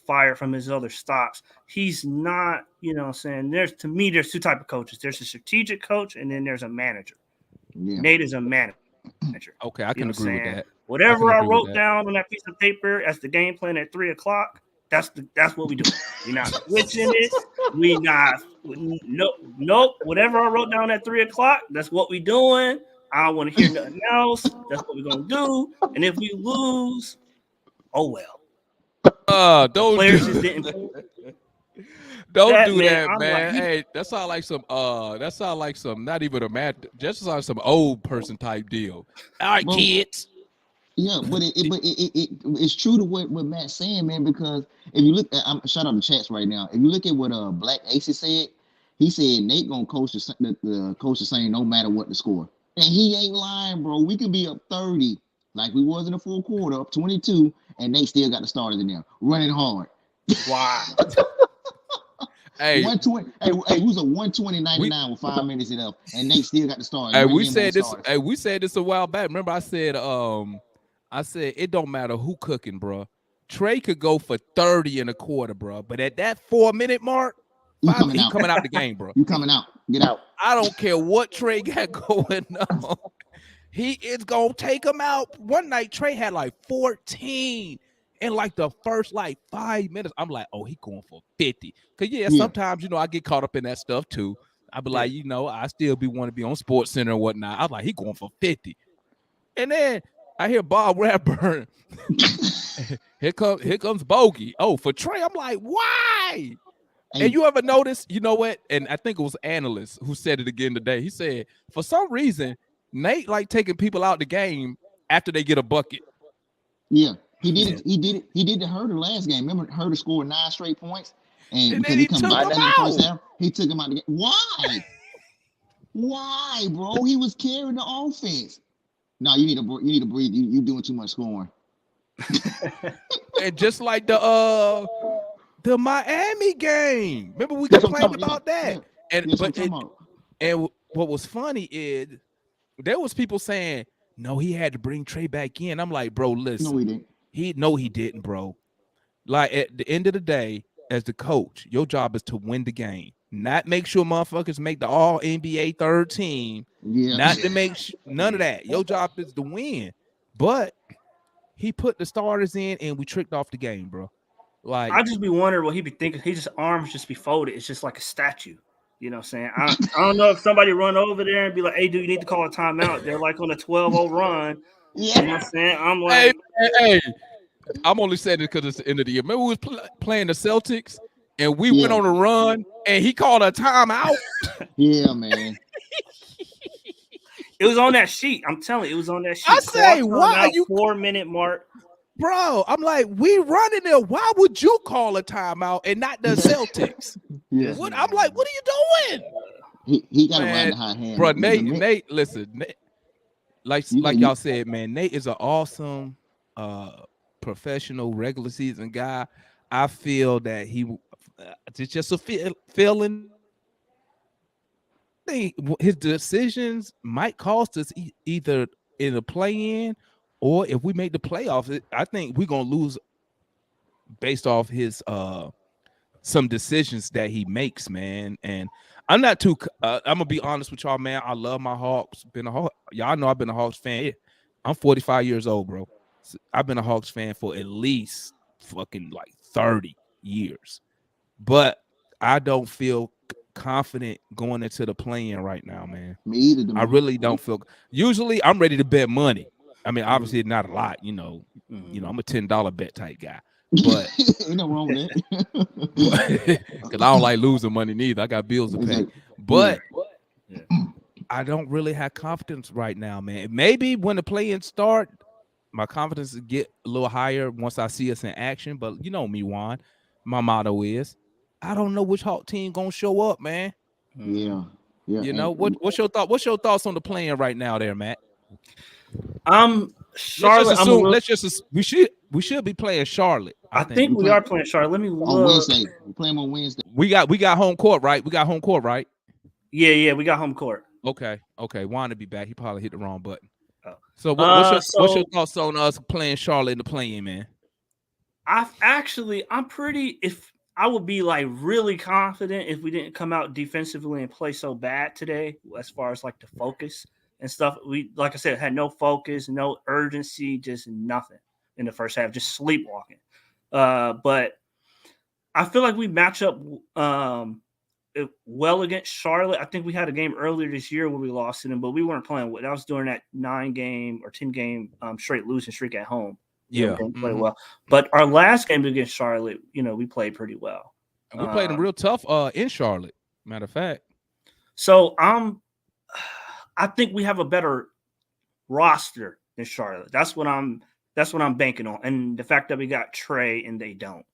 fired from his other stops. He's not, saying there's 2 types of coaches. There's a strategic coach and then there's a manager. Yeah. Nate is a manager. Okay, I can agree with that. Whatever I wrote down on that piece of paper as the game plan at 3:00, that's what we do. We're not switching it. We not nope. Whatever I wrote down at 3:00, that's what we doing. I don't want to hear nothing else. That's what we're gonna do. And if we lose, oh well. Don't Players do just didn't. Don't do that, I'm man. like, Hey, that sound like some not even a mad, just like some old person type deal. All right, kids. Yeah, but it's true to what Matt's saying, man. Because if you look at, shout out the chats right now. If you look at what Black Aces said, he said Nate gonna coach the coach is saying no matter what the score, and he ain't lying, bro. We could be up 30 like we was in the fourth quarter, up 22, and Nate still got the starters in there running hard. Wow. Hey, 120. Hey, we was a 120.99 with 5 minutes left, and Nate still got the starters. Hey, we said this. Hey, we said this a while back. Remember, I said it don't matter who cooking, bro. Trey could go for 30 in a quarter, bro. But at that 4-minute mark, he coming out the game, bro. You coming out? Get out. I don't care what Trey got going on. He is gonna take him out. One night, Trey had like 14 in like the first like 5 minutes. I'm like, oh, he going for 50. Cause sometimes I get caught up in that stuff too. I be like, I still want to be on Sports Center and whatnot. I was like, he going for 50. And then I hear Bob Radburn. here comes Bogey. Oh, for Trey, I'm like, why? And you ever notice, you know what? And I think it was analyst who said it again today. He said, for some reason, Nate like taking people out the game after they get a bucket. Yeah, he did it. He did the Herder last game. Remember, Herder scored 9 straight points, and because he come right down in the first half, he took him out the game. Why? Why, bro? He was carrying the offense. No, you need to breathe. You doing too much scoring. And just like the Miami game. Remember we complained about that. And what was funny is there was people saying, no, he had to bring Trey back in. I'm like, bro, listen. No, he didn't. He didn't, bro. Like at the end of the day, as the coach, your job is to win the game, not make sure motherfuckers make the all NBA third team. Yeah. Not to make none of that. Your job is to win. But he put the starters in and we tricked off the game, bro. Like I just be wondering what he be thinking. He just arms just be folded. It's just like a statue. You know what I'm saying? I don't know if somebody run over there and be like, hey, dude, you need to call a timeout. They're like on a 12-0 run. Yeah. You know what I'm saying? I'm like, hey. I'm only saying it because it's the end of the year. Remember we was playing the Celtics and we went on a run and he called a timeout? Yeah, man. It was on that sheet. I'm telling you, it was on that sheet. I say, why are you 4-minute mark? Bro, I'm like, we running there. Why would you call a timeout and not the Celtics? Yes, I'm like, what are you doing? He got to ride the hot hand. Bro, Nate, listen. Nate, like y'all said, man, Nate is an awesome professional regular season guy. I feel that it's just a feeling. His decisions might cost us either in the play-in or if we make the playoffs. I think we're gonna lose based off his some decisions that he makes, man. And I'm not too. I'm gonna be honest with y'all, man. I love my Hawks. Y'all know I've been a Hawks fan. I'm 45 years old, bro. I've been a Hawks fan for at least fucking like 30 years, but I don't feel confident going into the play-in right now, man. Me either. I really don't feel. Usually, I'm ready to bet money. I mean, obviously, not a lot, I'm a $10 bet type guy, but ain't no wrong with that. Because I don't like losing money neither. I got bills to pay, but I don't really have confidence right now, man. Maybe when the play-in start, my confidence will get a little higher once I see us in action. But you know me, Juan. My motto is, I don't know which Hawk team gonna show up, man. Yeah. What's your thought? What's your thoughts on the play-in right now, there, Matt? Charlotte. We should be playing Charlotte. I think we are playing Charlotte. Let me look. On Wednesday. We're playing on Wednesday. We got home court, right? We got home court, right? Yeah, we got home court. Okay. Juan to be back. He probably hit the wrong button. So what's your thoughts on us playing Charlotte in the play-in, man? If I would be like really confident if we didn't come out defensively and play so bad today, as far as like the focus and stuff. We, like I said, had no focus, no urgency, just nothing in the first half, just sleepwalking. But I feel like we match up well against Charlotte. I think we had a game earlier this year where we lost to them, but we weren't playing well. That was during that 9-game or 10-game straight losing streak at home. Yeah, we didn't play well. But our last game against Charlotte, we played pretty well. And we played them real tough in Charlotte. Matter of fact. So I think we have a better roster than Charlotte. That's what I'm banking on, and the fact that we got Trey and they don't.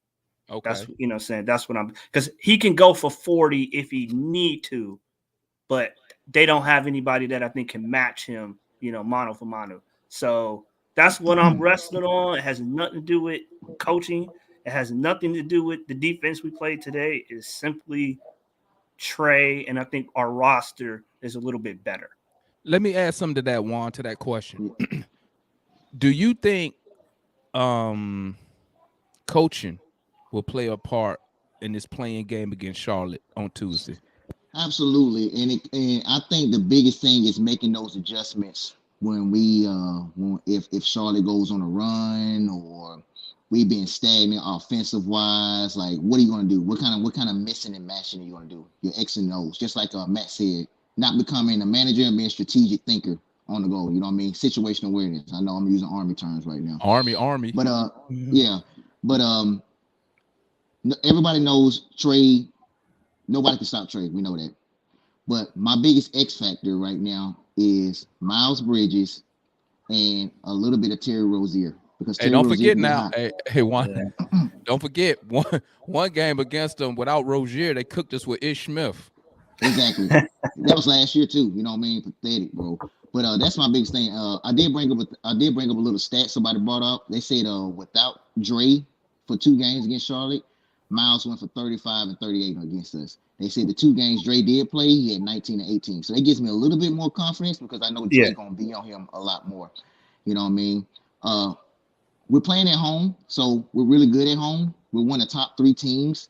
Okay. That's saying that's what I'm, because he can go for 40 if he need to, but they don't have anybody that I think can match him, mano for mano. So that's what I'm resting on. It has nothing to do with coaching. It has nothing to do with the defense we played today. It's simply Trey, and I think our roster is a little bit better. Let me add something to that, Juan, to that question. Do you think coaching will play a part in this playing game against Charlotte on Tuesday? Absolutely, and I think the biggest thing is making those adjustments when if Charlotte goes on a run or we been stagnant offensive wise. Like, what are you going to do? What kind of missing and matching are you going to do? Your X and O's, just like Matt said, not becoming a manager and being a strategic thinker on the goal. You know what I mean? Situational awareness. I know I'm using Army terms right now. Army. But yeah, but everybody knows Trey. Nobody can stop Trey. We know that. But my biggest X factor right now is Miles Bridges and a little bit of Terry Rozier. Because Hey, don't forget now. Hey, Juan. Don't forget one game against them without Rozier, they cooked us with Ish Smith. Exactly. That was last year too. You know what I mean? Pathetic, bro. But that's my biggest thing. I did bring up a little stat somebody brought up. They said without Dre for 2 games against Charlotte, Miles went for 35 and 38 against us. They said the 2 games Dre did play, he had 19 and 18. So that gives me a little bit more confidence because I know Dre gonna be on him a lot more. You know what I mean? We're playing at home, so we're really good at home. We're one of the top 3 teams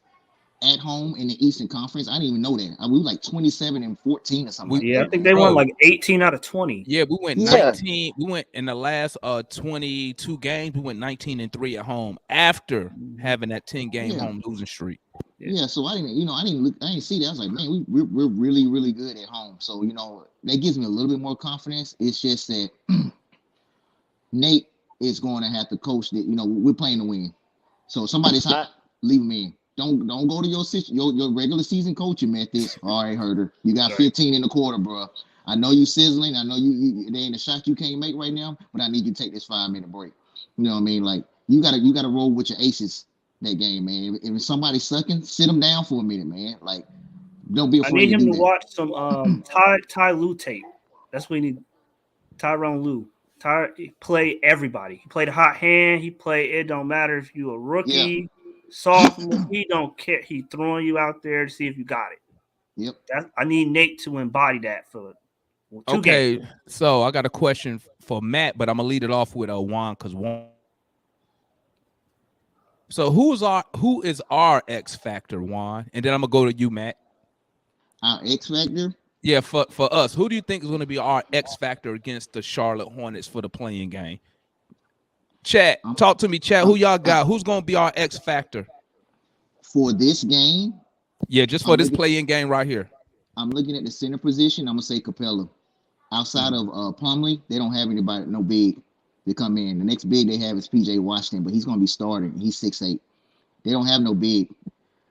at home in the Eastern Conference. I didn't even know that. We were like 27 and 14 or something. I think they won like 18 out of 20. Yeah, we went 19. We went in the last 22 games. We went 19 and 3 at home after having that 10-game home losing streak. Yeah, so I didn't see that. I was like, man, we're really, really good at home. So that gives me a little bit more confidence. It's just that Nate is going to have to coach that. We're playing to win. So if somebody's hot, leave them in. Don't go to your regular season coaching methods. All right, Herder, you got 15 in the quarter, bro. I know you sizzling. I know you there ain't a shot you can't make right now, but I need you to take this 5-minute break. You know what I mean? Like you gotta roll with your aces that game, man. If somebody's sucking, sit them down for a minute, man. Like don't be afraid. I need him to watch some Ty Lue tape. That's what we need. Tyronn Lue. He play everybody. He played a hot hand. He played. It don't matter if you a rookie, sophomore. He don't care. He throwing you out there to see if you got it. Yep. I need Nate to embody that for 2 games. Okay, so I got a question for Matt, but I'm gonna lead it off with Juan because Juan. So who is our X factor, Juan? And then I'm gonna go to you, Matt. Our X factor. Yeah, for us, who do you think is going to be our X factor against the Charlotte Hornets for the playing game? Chat, talk to me, chat. Who y'all got? Who's going to be our X factor for this game? Yeah, just for this playing game right here. I'm looking at the center position. I'm gonna say Capela. Outside of Plumlee, they don't have anybody, no big to come in. The next big they have is PJ Washington, but he's going to be starting. He's 6'8". They don't have no big,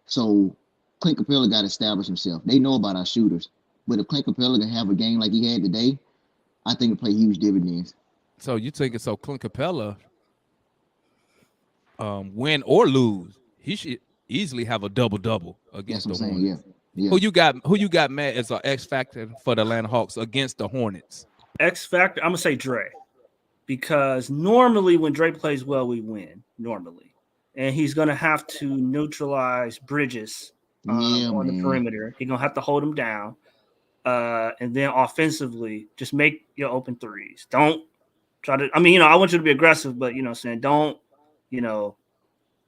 so Clint Capela got to establish himself. They know about our shooters. But if Clint Capela can have a game like he had today, I think it'll play huge dividends. So you think so Clint Capela, win or lose, he should easily have a double-double against the Hornets. Yeah. Who you got, Matt, as an X factor for the Atlanta Hawks against the Hornets? X factor, I'm gonna say Dre. Because normally when Dre plays well, we win. Normally. And he's gonna have to neutralize Bridges on the perimeter. He's gonna have to hold him down. And then offensively, just make your open threes. Don't try to, I want you to be aggressive, but, don't,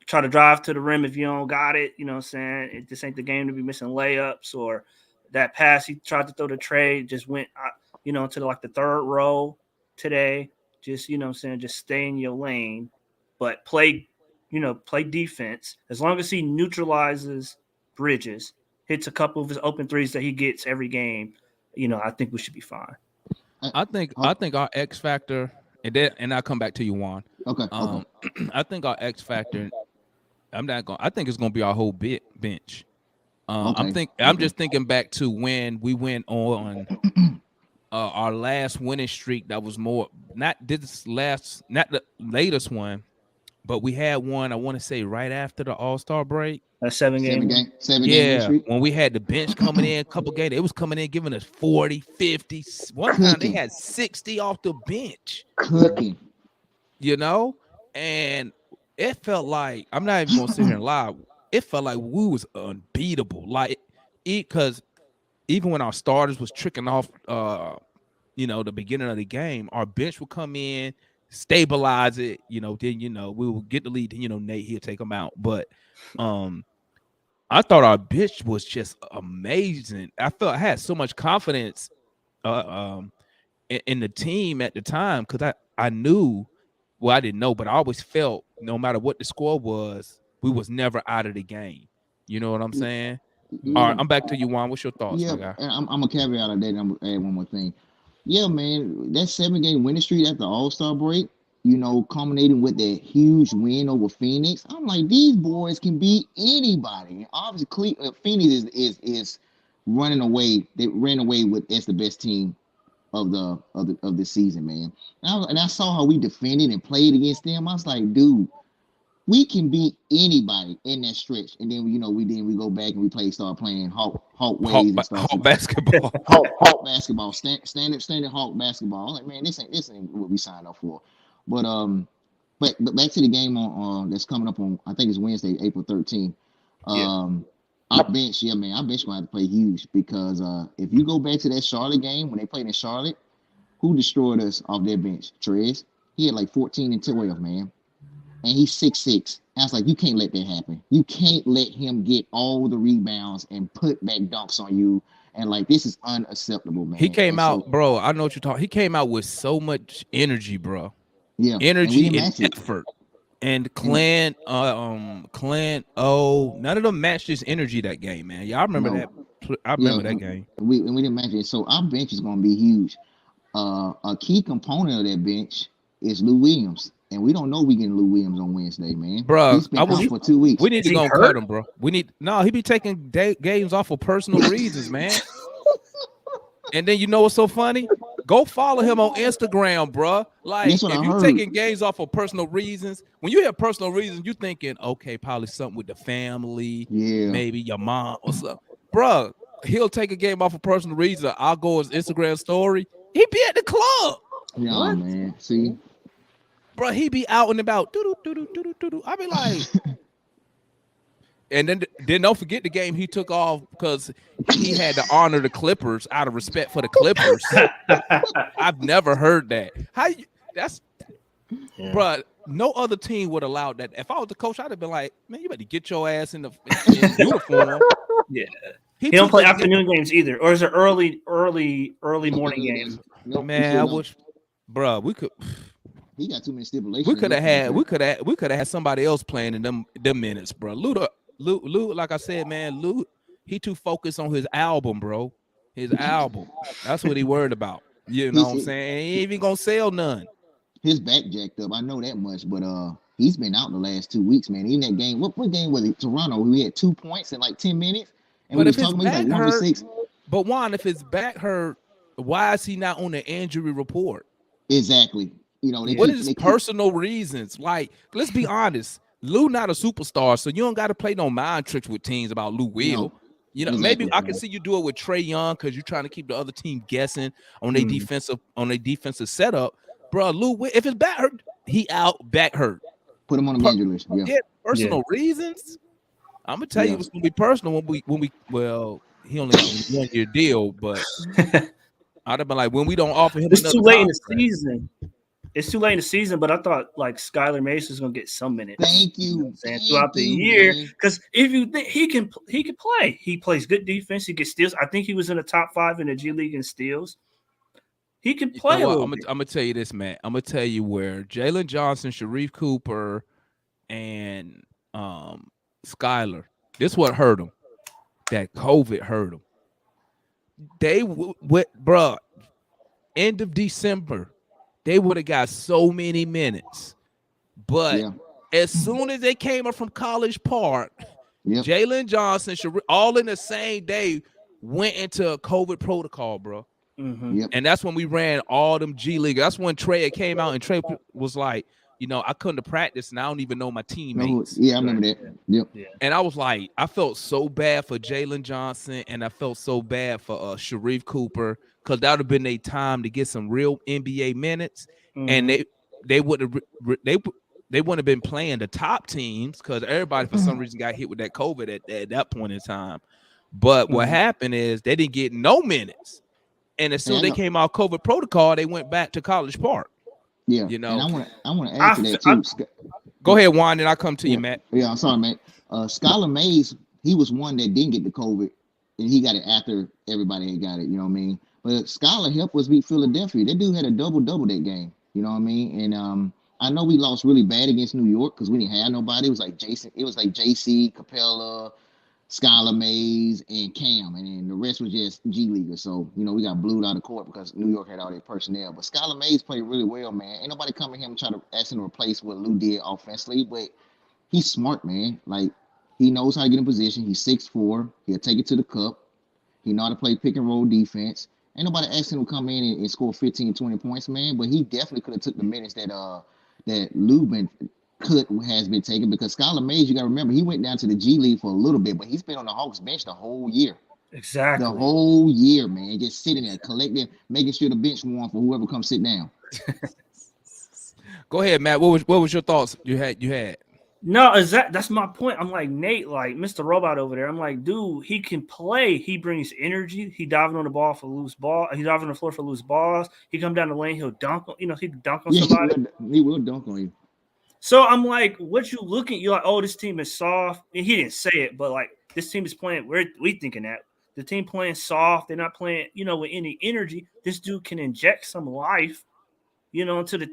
try to drive to the rim if you don't got it. This ain't the game to be missing layups or that pass he tried to throw to Trey just went. to like the third row today. Just just stay in your lane, but play defense. As long as he neutralizes Bridges, hits a couple of his open threes that he gets every game, I think we should be fine. I think our X factor, and I'll come back to you, Juan. Okay. I think our X factor. I think it's gonna be our whole bench. I'm just thinking back to when we went on our last winning streak. That was not the latest one, but we had one. I want to say right after the All-Star break. A seven-game game streak. When we had the bench coming in, a couple games, it was coming in giving us 40, 50. One time they had 60 off the bench. Cooking. And it felt like, I'm not even gonna sit here and lie, it felt like we was unbeatable. Like, because even when our starters was tricking off the beginning of the game, our bench would come in, stabilize it, then we will get the lead, then Nate, he'll take them out. But I thought our bench was just amazing. I had so much confidence in the team at the time, because I knew, well, I didn't know, but I always felt no matter what the score was, we was never out of the game. You know what I'm saying? All right, I'm back to you, Juan. What's your thoughts, my guy? I'm a caveat of that. I'm gonna add one more thing. Yeah, man, that 7-game winning streak at the All-Star break, culminating with that huge win over Phoenix. I'm like, these boys can beat anybody. And obviously, Phoenix is running away. They ran away with that's the best team of the season, man. And I saw how we defended and played against them. I was like, dude, we can beat anybody in that stretch. And then we go back and we start playing Hawk ways and stuff. Hawk basketball. Hawk basketball. Standard Hawk basketball. I'm like, man, this ain't what we signed up for. But back to the game on that's coming up on, I think it's Wednesday, April 13th. Our bench, our bench gonna have to play huge, because if you go back to that Charlotte game when they played in Charlotte, who destroyed us off their bench? Trez. He had like 14 and 12, man. And he's 6'6". I was like, you can't let that happen. You can't let him get all the rebounds and put back dunks on you. And like, this is unacceptable, man. He came out, bro. I know what you're talking. He came out with so much energy, bro. Yeah, energy and effort. And Clint, none of them matched his energy that game, man. Yeah, I remember that. I remember that game. We didn't match it. So our bench is going to be huge. A key component of that bench is Lou Williams. And we don't know we getting Lou Williams on Wednesday, man. Bro, he's been out for 2 weeks. We need to go cut him, bro. He be taking games off for personal reasons, man. And then you know what's so funny? Go follow him on Instagram, bro. Like, if you taking games off for personal reasons, when you hear personal reasons, you thinking, okay, probably something with the family, maybe your mom or something. Bro, he'll take a game off for personal reasons. I'll go his Instagram story. He be at the club. Yeah, what? Man. See? Bro, he be out and about. I be like, and then don't forget the game he took off because he had to honor the Clippers out of respect for the Clippers. I've never heard that. Bro, no other team would allow that. If I was the coach, I'd have been like, man, you better get your ass in uniform. Yeah. He don't play afternoon games either, or is it early morning games? Man, I wish, bro, we could. He got too many stipulations. We could have had somebody else playing in them minutes, bro. Lou, like I said, man, Lou, he too focused on his album, bro. His album. That's what he worried about. You know what I'm saying? He ain't even gonna sell none. His back jacked up. I know that much, but he's been out the last 2 weeks, man. Even that game, what game was it? Toronto, we had 2 points in like 10 minutes. And but if his back hurt, but Juan, if his back hurt, why is he not on the injury report? Exactly. You know, what is personal reasons? Like, let's be honest. Lou not a superstar, so you don't got to play no mind tricks with teams about Lou Will. No, exactly. Maybe I can see you do it with Trae Young because you're trying to keep the other team guessing on their defensive setup. Bro, Lou, if his back hurt, he out, back hurt. Put him on the injury list. Yeah. Personal reasons. I'm gonna tell you it's gonna be personal when we he only got a 1-year deal, but I'd have been like, when we don't offer him, it's too late in the season. It's too late in the season, but I thought like Skylar Mason's gonna get some minutes. Thank you. Throughout the year, because if you think he can play, he plays good defense. He gets steals. I think he was in the top 5 in the G League in steals. He can You know play a what? little I'm bit. gonna tell you this, man. I'm gonna tell you where Jalen Johnson, Sharif Cooper, and Skyler. This what hurt them. That COVID hurt them. They bruh, end of December, they would have got so many minutes. But Yeah. as soon as they came up from College Park, Yep. Jalen Johnson, all in the same day, went into a COVID protocol, bro. Mm-hmm. Yep. And that's when we ran all them G League. That's when Trey came out and Trey was like, I couldn't have practiced and I don't even know my teammates. Yeah, I Right. remember that. Yep. Yeah. And I was like, I felt so bad for Jalen Johnson and I felt so bad for Sharif Cooper because that would have been their time to get some real NBA minutes. And Mm-hmm. they would have they wouldn't have been playing the top teams because everybody for some reason got hit with that COVID at that point in time. But what Mhm. happened is they didn't get no minutes. And as soon as And I they know, came out COVID protocol, they went back to College Park. yeah, You and know, I want to add to that too. go ahead, Juan, and I'll come to Yeah, you, Matt. yeah. I'm sorry, mate. Skylar Mays, he was one that didn't get the COVID, and he got it after everybody had got it. You know what I mean? But Skylar helped us beat Philadelphia. That dude had a double that game. You know what I mean? And I know we lost really bad against New York because we didn't have nobody. It was like Jason. It was like JC Capella, Skylar Mays, and Cam, and then the rest was just G Leaguers. So, we got blued out of court because New York had all their personnel. But Skylar Mays played really well, man. Ain't nobody coming here and try to ask him to replace what Lou did offensively, but he's smart, man. Like, he knows how to get in position. He's 6'4". He'll take it to the cup. He know how to play pick and roll defense. Ain't nobody asking him to come in and score 15, 20 points, man. But he definitely could have took the minutes that Lubin has been taking because Skylar Mays, you got to remember, he went down to the G League for a little bit, but he's been on the Hawks bench the whole year. Exactly. The whole year, man. Just sitting there, collecting, making sure the bench warm for whoever comes sit down. Go ahead, Matt. What was your thoughts you had? No, that's my point. I'm like Nate, like Mr. Robot over there. I'm like, dude, he can play. He brings energy. He diving on the ball for loose ball. He diving on the floor for loose balls. He come down the lane. He'll dunk. He dunk on somebody. He will dunk on you. So I'm like, what you looking? You're like, oh, this team is soft. And he didn't say it, but like this team is playing. We thinking that the team playing soft. They're not playing, with any energy. This dude can inject some life, into the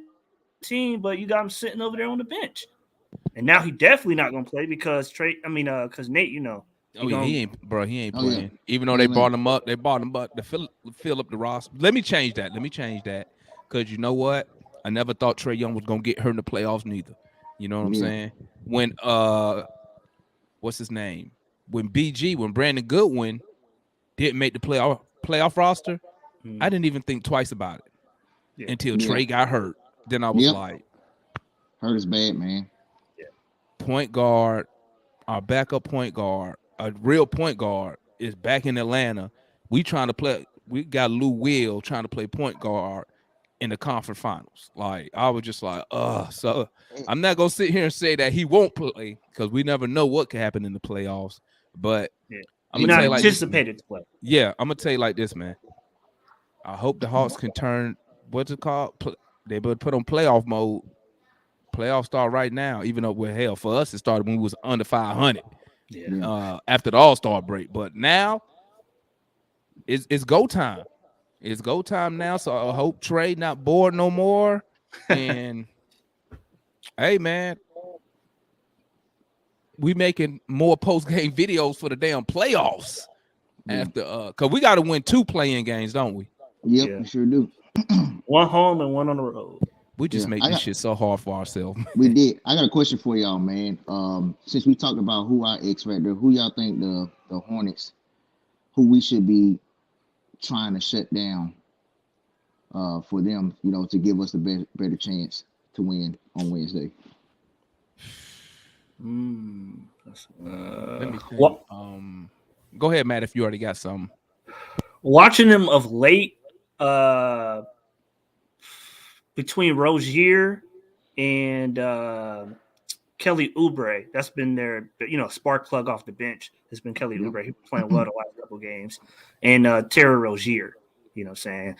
team. But you got him sitting over there on the bench. And now he definitely not gonna play because because Nate, He ain't playing. Yeah. Even though they brought him up to fill up the roster. Let me change that. Because you know what? I never thought Trae Young was gonna get hurt in the playoffs neither. You know what I'm saying? When what's his name? When Brandon Goodwin didn't make the playoff roster, I didn't even think twice about it until Trae got hurt. Then I was like, hurt is bad, man. Point guard, our backup point guard, a real point guard is back in Atlanta. We got Lou Will trying to play point guard in the conference finals. Like, I was just like, so I'm not gonna sit here and say that he won't play because we never know what could happen in the playoffs. But I'm gonna not tell you like anticipated to play. Yeah, I'm gonna tell you like this, man. I hope the Hawks can turn what's it called? They better put on playoff mode. Playoffs start right now, even though for us it started when we was under 500 after the All-Star break. But now it's go time. It's go time now. So I hope Trae not bored no more. And hey, man, we making more post-game videos for the damn playoffs after because we got to win 2 playing games, don't we? Yep, we sure do. One home and one on the road. We just make this shit so hard for ourselves. We did. I got a question for y'all, man. Since we talked about who our X factor, who y'all think the Hornets, who we should be trying to shut down, for them, to give us the better chance to win on Wednesday. Let me think. Go ahead, Matt, if you already got some. Watching them of late, between Rozier and Kelly Oubre, that's been their, spark plug off the bench. It's been Kelly Oubre. He's playing well the last couple games. And Terry Rozier, what I'm saying?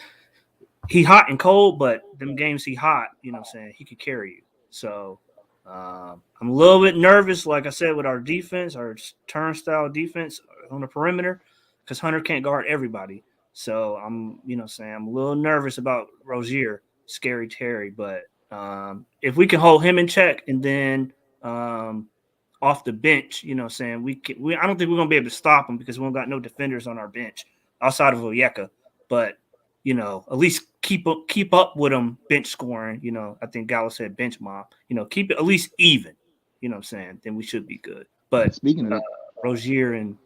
He hot and cold, but them games he hot, what I'm saying? He could carry you. So I'm a little bit nervous, like I said, with our defense, our turnstile defense on the perimeter, because Hunter can't guard everybody. So I'm, saying I'm a little nervous about Rozier, Scary Terry, but if we can hold him in check and then off the bench, saying I don't think we're gonna be able to stop him because we don't got no defenders on our bench outside of Oyeka. But at least keep up with him bench scoring. I think Gallo said bench mob. Keep it at least even. You know what I'm saying? Then we should be good. But Speaking of that, Rozier and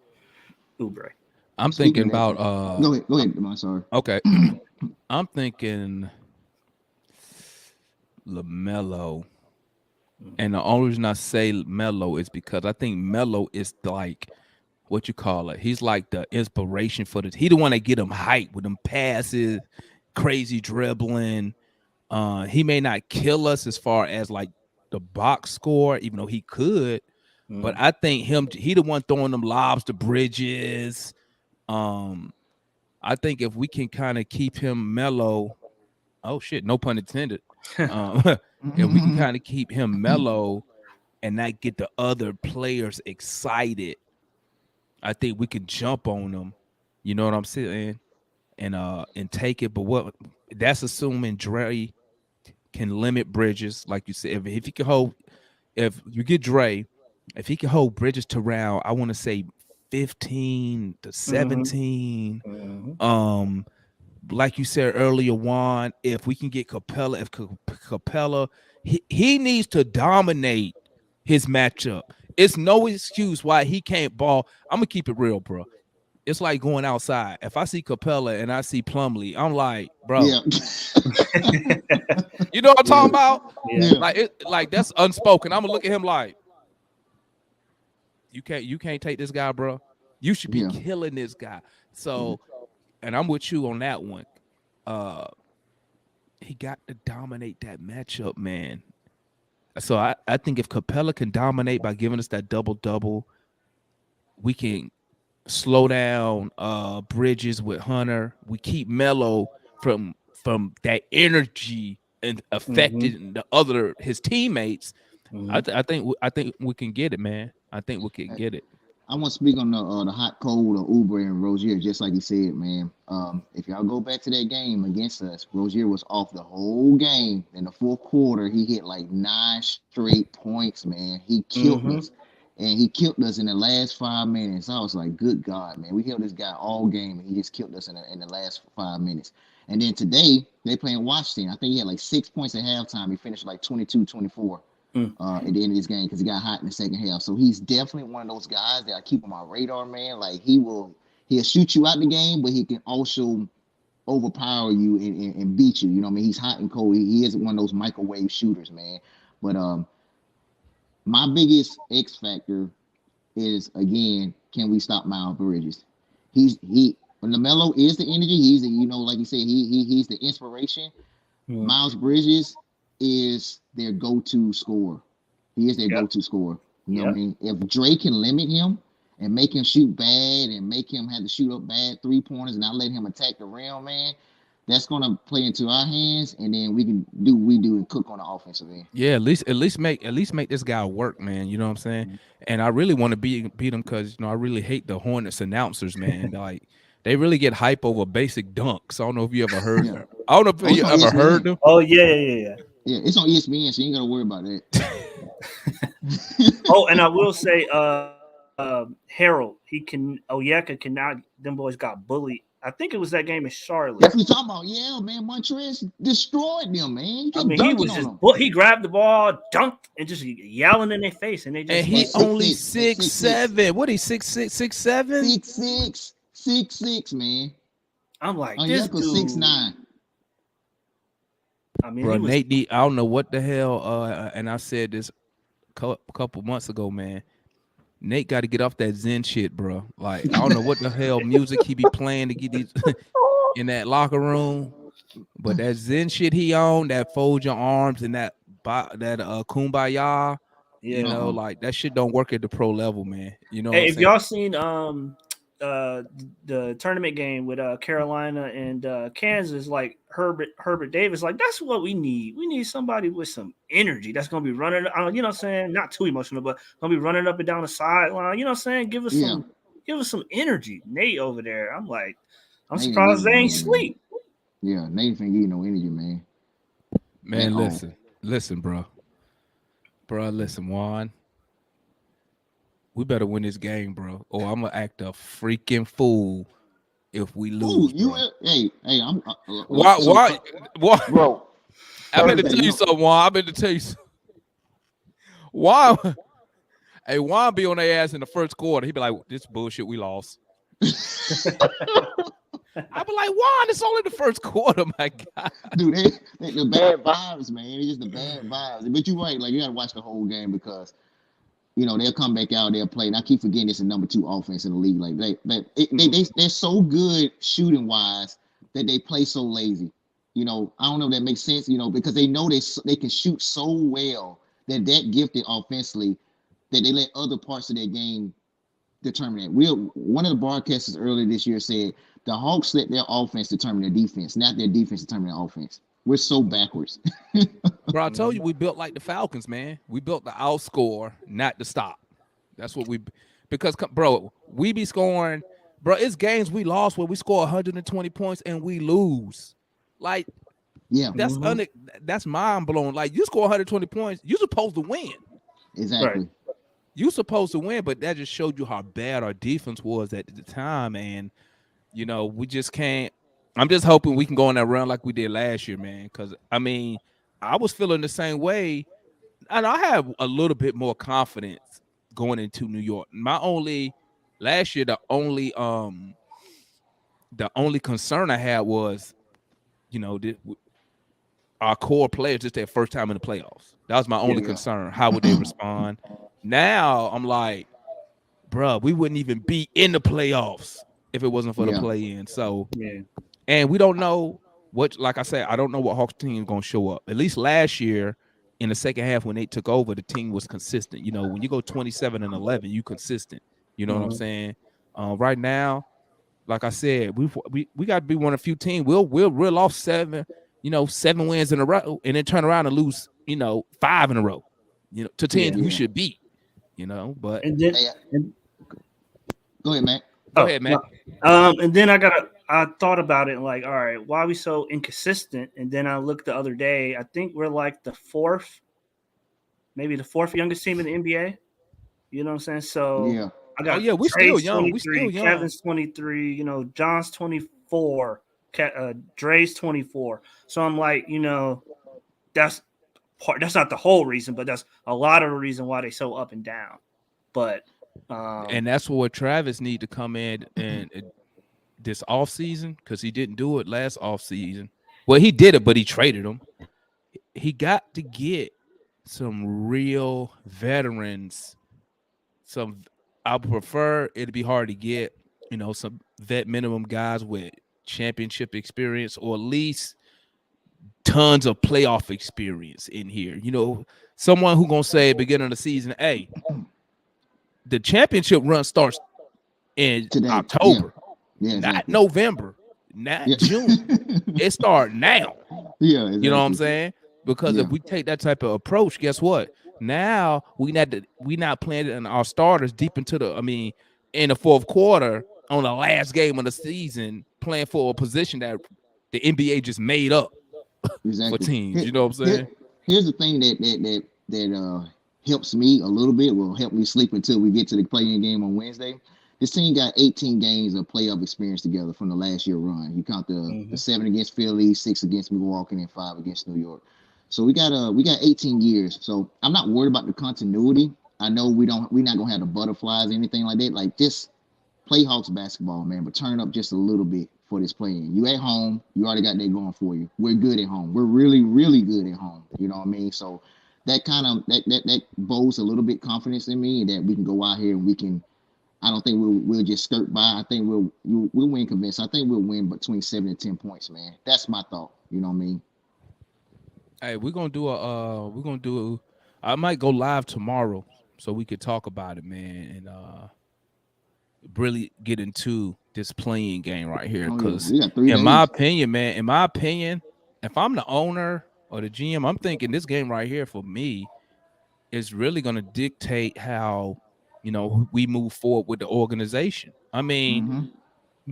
Oubre. I'm speaking thinking of that, about go ahead. I'm sorry. okay. I'm thinking LaMelo. And the only reason I say Melo is because I think Melo is like what you call it. He's like the inspiration for this. He the one that get him hype with them passes, crazy dribbling. He may not kill us as far as like the box score, even though he could. But I think he the one throwing them lobs to Bridges. I think if we can kind of keep him mellow, oh shit, no pun intended. If we can kind of keep him mellow and not get the other players excited, I think we can jump on them. You know what I'm saying? And take it. But what that's assuming Dre can limit Bridges, like you said. If he can hold, if you get Dre, if he can hold Bridges to around, I want to say 15 to 17. Like you said earlier, Juan, if we can get Capela, if Capela, he needs to dominate his matchup. It's no excuse why he can't ball. I'm gonna keep it real, bro. It's like going outside. If I see Capela and I see Plumlee, I'm like, bro, Yeah. you know what I'm talking about? Yeah. Like that's unspoken. I'm gonna look at him like, you can't take this guy, bro. You should be Yeah. killing this guy. So, and I'm with you on that one. He got to dominate that matchup, man. So I think if Capela can dominate by giving us that double-double, we can slow down Bridges with Hunter. We keep Melo from that energy and affecting his teammates. I think we can get it, man. I think we can get it. I want to speak on the hot cold of Oubre and Rozier, just like you said, man. If y'all go back to that game against us, Rozier was off the whole game. In the fourth quarter, he hit like 9 straight points, man. He killed us. And he killed us in the last 5 minutes. I was like, good God, man. We held this guy all game, and he just killed us in the last 5 minutes. And then today, they playing Washington. I think he had like 6 points at halftime. He finished like 22-24. At the end of this game because he got hot in the second half. So he's definitely one of those guys that I keep on my radar, man. Like he'll shoot you out the game, but he can also overpower you and beat you. You know what I mean? He's hot and cold. He is one of those microwave shooters, man. But my biggest X factor is again, can we stop Miles Bridges? LaMelo is the energy. He's like you said, he's the inspiration. Miles Bridges is their go-to scorer. He is their go-to scorer. You know what I mean? If Dre can limit him and make him shoot bad and make him have to shoot up bad 3-pointers and not let him attack the rim, man, that's gonna play into our hands, and then we can do what we do and cook on the offensive end. Yeah, at least make this guy work, man. You know what I'm saying? And I really want to beat him because I really hate the Hornets announcers, man. Like they really get hype over basic dunks. I don't know if you ever heard. Yeah. I don't know if you ever heard them. Oh yeah. Yeah, it's on ESPN, so you ain't gotta worry about that. Oh, and I will say, Harold, Oyeka cannot. Them boys got bullied. I think it was that game in Charlotte. That's what you're talking about. Yeah, man. Montrez destroyed them, man. He was just he grabbed the ball, dunked, and just yelling in their face, and they just. And he only 6'7". What he 6'6", 6'7"? 6'6", man. I'm like, this dude 6'9". I mean, bro, Nate, I don't know what the hell. And I said this a couple months ago, man. Nate got to get off that Zen shit, bro. Like I don't know what the hell music he be playing to get these in that locker room, but that Zen shit he on, that fold your arms and that kumbaya, like that shit don't work at the pro level, man. You know. Hey, if y'all seen the tournament game with Carolina and Kansas, like Herbert Davis, like that's what we need. We need somebody with some energy that's gonna be running. You know what I'm saying? Not too emotional, but gonna be running up and down the sideline. You know what I'm saying? Give us some energy. Nate over there, I'm like, I'm Nate ain't surprised giving they no ain't energy, man. sleep. Yeah, Nate ain't giving no energy, man. At Man, all. listen, bro, listen, Juan. We better win this game, bro, or I'm gonna act a freaking fool if we Oh, lose, you bro. hey, I'm Why? so Why? bro. I better Thursday, tell you something, Juan. I better tell you something. Why? Hey, Juan be on their ass in the first quarter. He be like, "This bullshit, we lost." I be like, "Juan, it's only the first quarter, my God." dude, they the bad vibes, man. It's just the bad vibes. But you're right, like you gotta watch the whole game because they'll come back out, they'll play. And I keep forgetting it's the number 2 offense in the league. Like they're so good shooting wise that they play so lazy. I don't know if that makes sense. Because they know they can shoot so well. They're that gifted offensively that they let other parts of their game determine that. One of the broadcasters earlier this year said the Hawks let their offense determine their defense, not their defense determine their offense. We're so backwards. Bro, I told you we built like the Falcons, man. We built the outscore, not the stop. That's what because, bro, we be scoring, bro. It's games we lost where we score 120 points and we lose. Like Yeah, that's mind blowing. Like you score 120 points, you're supposed to win. exactly. Right. You supposed to win, but that just showed you how bad our defense was at the time, and we just can't. I'm just hoping we can go on that run like we did last year, man. Because I mean, I was feeling the same way, and I have a little bit more confidence going into New York. Last year, the only concern I had was, our core players just their first time in the playoffs. That was my only Yeah. concern. How would they respond? Now I'm like, bro, we wouldn't even be in the playoffs if it wasn't for the Yeah. play-in. So, Yeah. and we don't know like I said, I don't know what Hawks team is going to show up. At least last year in the second half when they took over, the team was consistent. When you go 27-11, you consistent. You know what I'm saying? Right now, like I said, we got to be one of the few teams. We'll reel off 7 wins in a row, and then turn around and lose, 5 in a row. To teams Yeah. we Yeah. should beat. But And then Hey, and, go ahead, man. go ahead, man. and then I thought about it like, all right, why are we so inconsistent? And then I looked the other day. I think we're like maybe the fourth youngest team in the NBA. You know what I'm saying? So Yeah. I Oh got yeah, we still Trey's young. We still 23, young. Kevin's 23, John's 24, Dre's 24. So I'm like, that's that's not the whole reason, but that's a lot of the reason why they so up and down. But And that's where Travis need to come in and this offseason, because he didn't do it last offseason. Well, he did it, but he traded him. He got to get some real veterans. I would prefer it'd be hard to get, some vet minimum guys with championship experience, or at least tons of playoff experience in here. Someone who gonna say at the beginning of the season, hey, the championship run starts in Today. Yeah. October, Yeah, not exactly. November, not Yeah. June. It start now. Yeah, exactly. You know what I'm saying? Because Yeah. if we take that type of approach, guess what? Now we not playing our starters deep into in the fourth quarter on the last game of the season, playing for a position that the NBA just made up for Exactly. teams. You know what I'm saying? Here's the thing that helps me a little bit. Will help me sleep until we get to the play-in game on Wednesday. This team got 18 games of playoff experience together from the last year run. You count the 7 against Philly, 6 against Milwaukee, and 5 against New York. So we got 18 years. So I'm not worried about the continuity. I know we're not gonna have the butterflies or anything like that. Like just play Hawks basketball, man, but turn up just a little bit for this play-in. You at home, you already got that going for you. We're good at home. We're really, really good at home. You know what I mean? So that kind of that bodes a little bit confidence in me that we can go out here and we can. I don't think we'll just skirt by. I think we'll win convinced. I think we'll win between 7 and 10 points, man. That's my thought. You know what I mean? Hey, I might go live tomorrow so we could talk about it, man, and really get into this playing game right here. Oh yeah, Because we got 3 in my days. opinion, man, if I'm the owner or the GM, I'm thinking this game right here for me is really going to dictate how we move forward with the organization. I mean, Mm-hmm.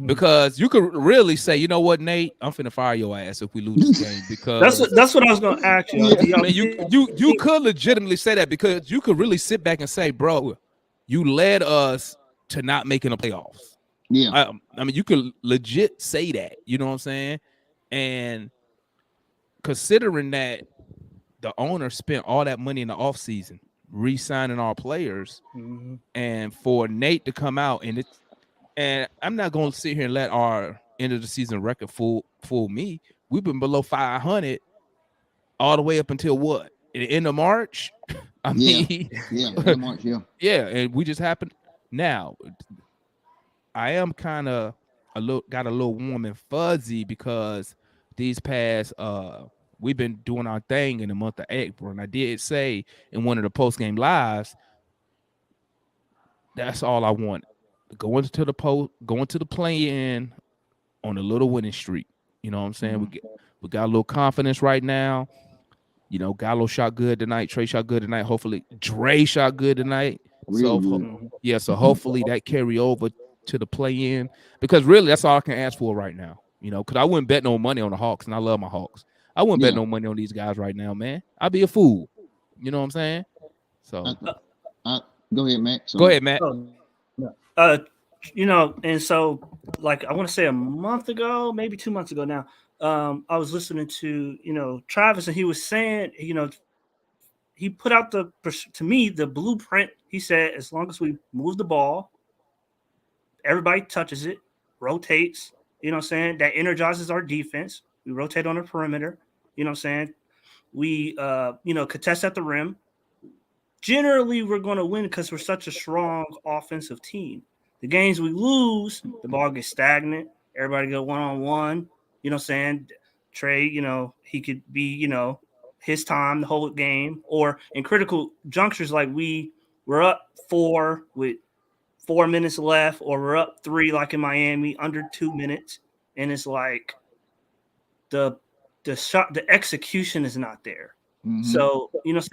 Because you could really say, you know what, Nate, I'm finna fire your ass if we lose this game. Because That's what I was gonna ask you. Do I y'all mean, you think? could legitimately say that because you could really sit back and say, bro, you led us to not making the playoffs. Yeah, I mean, you could legit say that. You know what I'm saying? And considering that the owner spent all that money in the offseason re-signing our players, and for Nate to come out and I'm not going to sit here and let our end of the season record fool me. We've been below 500 all the way up until what? In the end of March? I yeah, mean, yeah. In March, yeah. yeah, and we just happened. Now, I am kind of got a little warm and fuzzy because these past we've been doing our thing in the month of April, and I did say in one of the post game lives that's all I want. Going to the play in on a little winning streak. You know what I'm saying? We got a little confidence right now. You know, Gallo shot good tonight. Trey shot good tonight. Hopefully, Dre shot good tonight. Real So, good. yeah. So hopefully that carry over to the play in because really that's all I can ask for right now. You know, because I wouldn't bet no money on the Hawks, and I love my Hawks. I wouldn't bet Yeah. no money on these guys right now, man. I'd be a fool. You know what I'm saying? I, So go ahead, Matt. go Sorry. ahead, Matt. Oh, no. And so like I want to say a month ago, maybe 2 months ago now, I was listening to Travis, and he was saying, he put out to me the blueprint. He said as long as we move the ball, everybody touches it, rotates. You know what I'm saying? That energizes our defense. We rotate on the perimeter. You know what I'm saying? We contest at the rim. Generally we're going to win because we're such a strong offensive team. The games we lose, the ball gets stagnant. Everybody go one on one. You know what I'm saying? Trey, he could be, his time the whole game, or in critical junctures like we're up 4 with 4 minutes left, or we're up 3 like in Miami under 2 minutes, and it's like the execution is not there. So,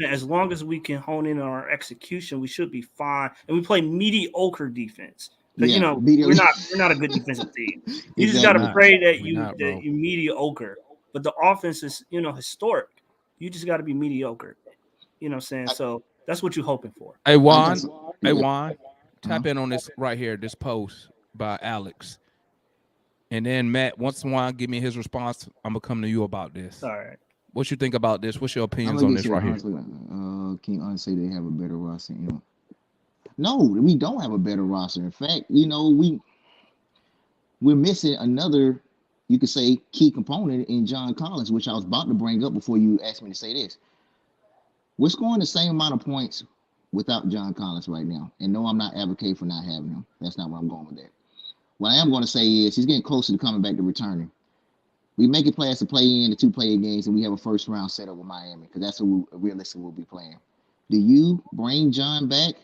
as long as we can hone in on our execution, we should be fine. And we play mediocre defense because Yeah. we're not a good defensive team. You just got to Exactly. pray that We're not, bro. you're mediocre. But the offense is historic. You just got to be mediocre. You know what I'm saying? So that's what you're hoping for. Hey I Juan, got some, hey yeah. Juan, tap in on this right here, this post by Alex. And then Matt, once Juan give me his response, I'm gonna come to you about this. All right. What you think about this? What's your I'm opinions gonna on get this right here? honestly. Can you say they have a better roster? No, we don't have a better roster. In fact, we're missing another, you could say, key component in John Collins, which I was about to bring up before you asked me to say this. We're scoring the same amount of points without John Collins right now. And no, I'm not advocating for not having him. That's not where I'm going with that. What I am going to say is he's getting closer to coming back to returning. We make it past the play-in, the 2 play games, and we have a first round setup with Miami because that's who realistically we'll be playing. Do you bring John back,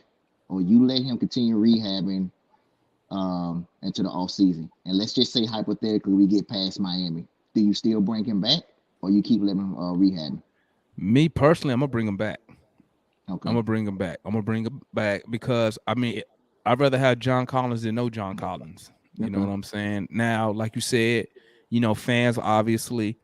or you let him continue rehabbing into the off season? And let's just say hypothetically we get past Miami. Do you still bring him back, or you keep letting him rehab? Me personally, I'm gonna bring him back. Okay. I'm gonna bring him back because I mean, I'd rather have John Collins than no John Collins. You know what I'm saying? Now, like you said, fans obviously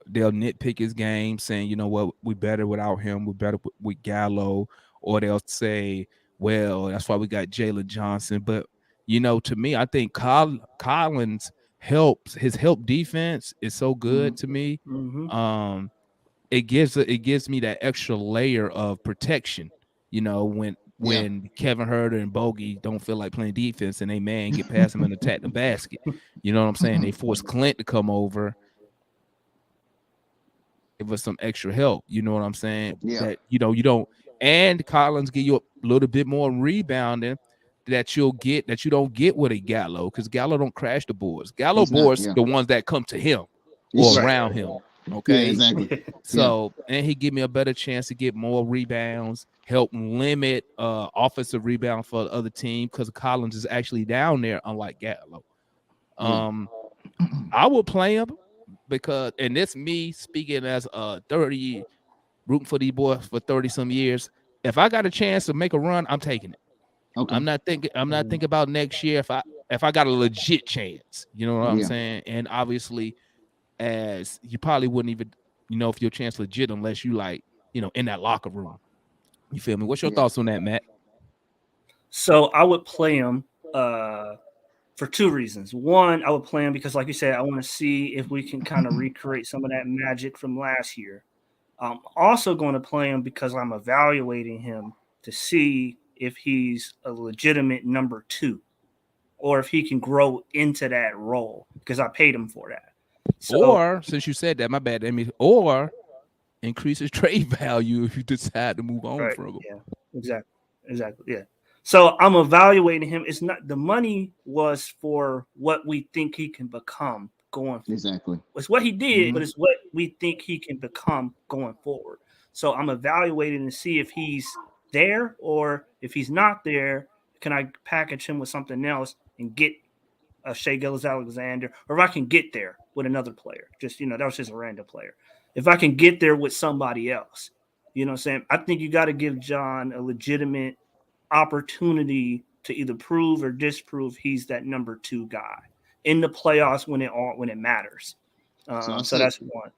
they'll nitpick his game, saying, you know what, we better without him. We better with Gallo, or they'll say, well, that's why we got Jalen Johnson. But to me, I think Collins helps. His help defense is so good to me. Mm-hmm. It gives me that extra layer of protection. When Kevin Herter and Bogey don't feel like playing defense and they man get past him and attack the basket. You know what I'm saying? They force Clint to come over, give us some extra help. You know what I'm saying? Yeah. That you don't, and Collins give you a little bit more rebounding that you don't get with a Gallo, because Gallo don't crash the boards. Gallo boards the ones that come to him or around him. Okay. Yeah, exactly. So, and he give me a better chance to get more rebounds, help limit offensive rebound for the other team, because Collins is actually down there, unlike Gallo. I will play him because, and this me speaking as a 30, rooting for these boys for 30 some years. If I got a chance to make a run, I'm taking it. Okay. I'm not thinking about next year. If if I got a legit chance, you know what I'm Yeah. saying? And obviously, as you probably wouldn't even, if your chance legit unless you like, in that locker room. You feel me? What's your Yeah. thoughts on that, Matt? So I would play him for two reasons. One, I would play him because, like you said, I want to see if we can kind of recreate some of that magic from last year. I'm also going to play him because I'm evaluating him to see if he's a legitimate number two or if he can grow into that role because I paid him for that. So, Or since you said that, my bad, Amy, or increase his trade value if you decide to move on right, from him. yeah, exactly, yeah. So I'm evaluating him. It's not the money was for what we think he can become going forward. Exactly. It's what he did, Mhm. but it's what we think he can become going forward. So I'm evaluating to see if he's there or if he's not there, can I package him with something else and get a Shea Gilgeous-Alexander, or if I can get there with another player. Just, that was just a random player. If I can get there with somebody else, you know what I'm saying? I think you got to give John a legitimate opportunity to either prove or disprove he's that number two guy in the playoffs when it matters. So I So say that's one.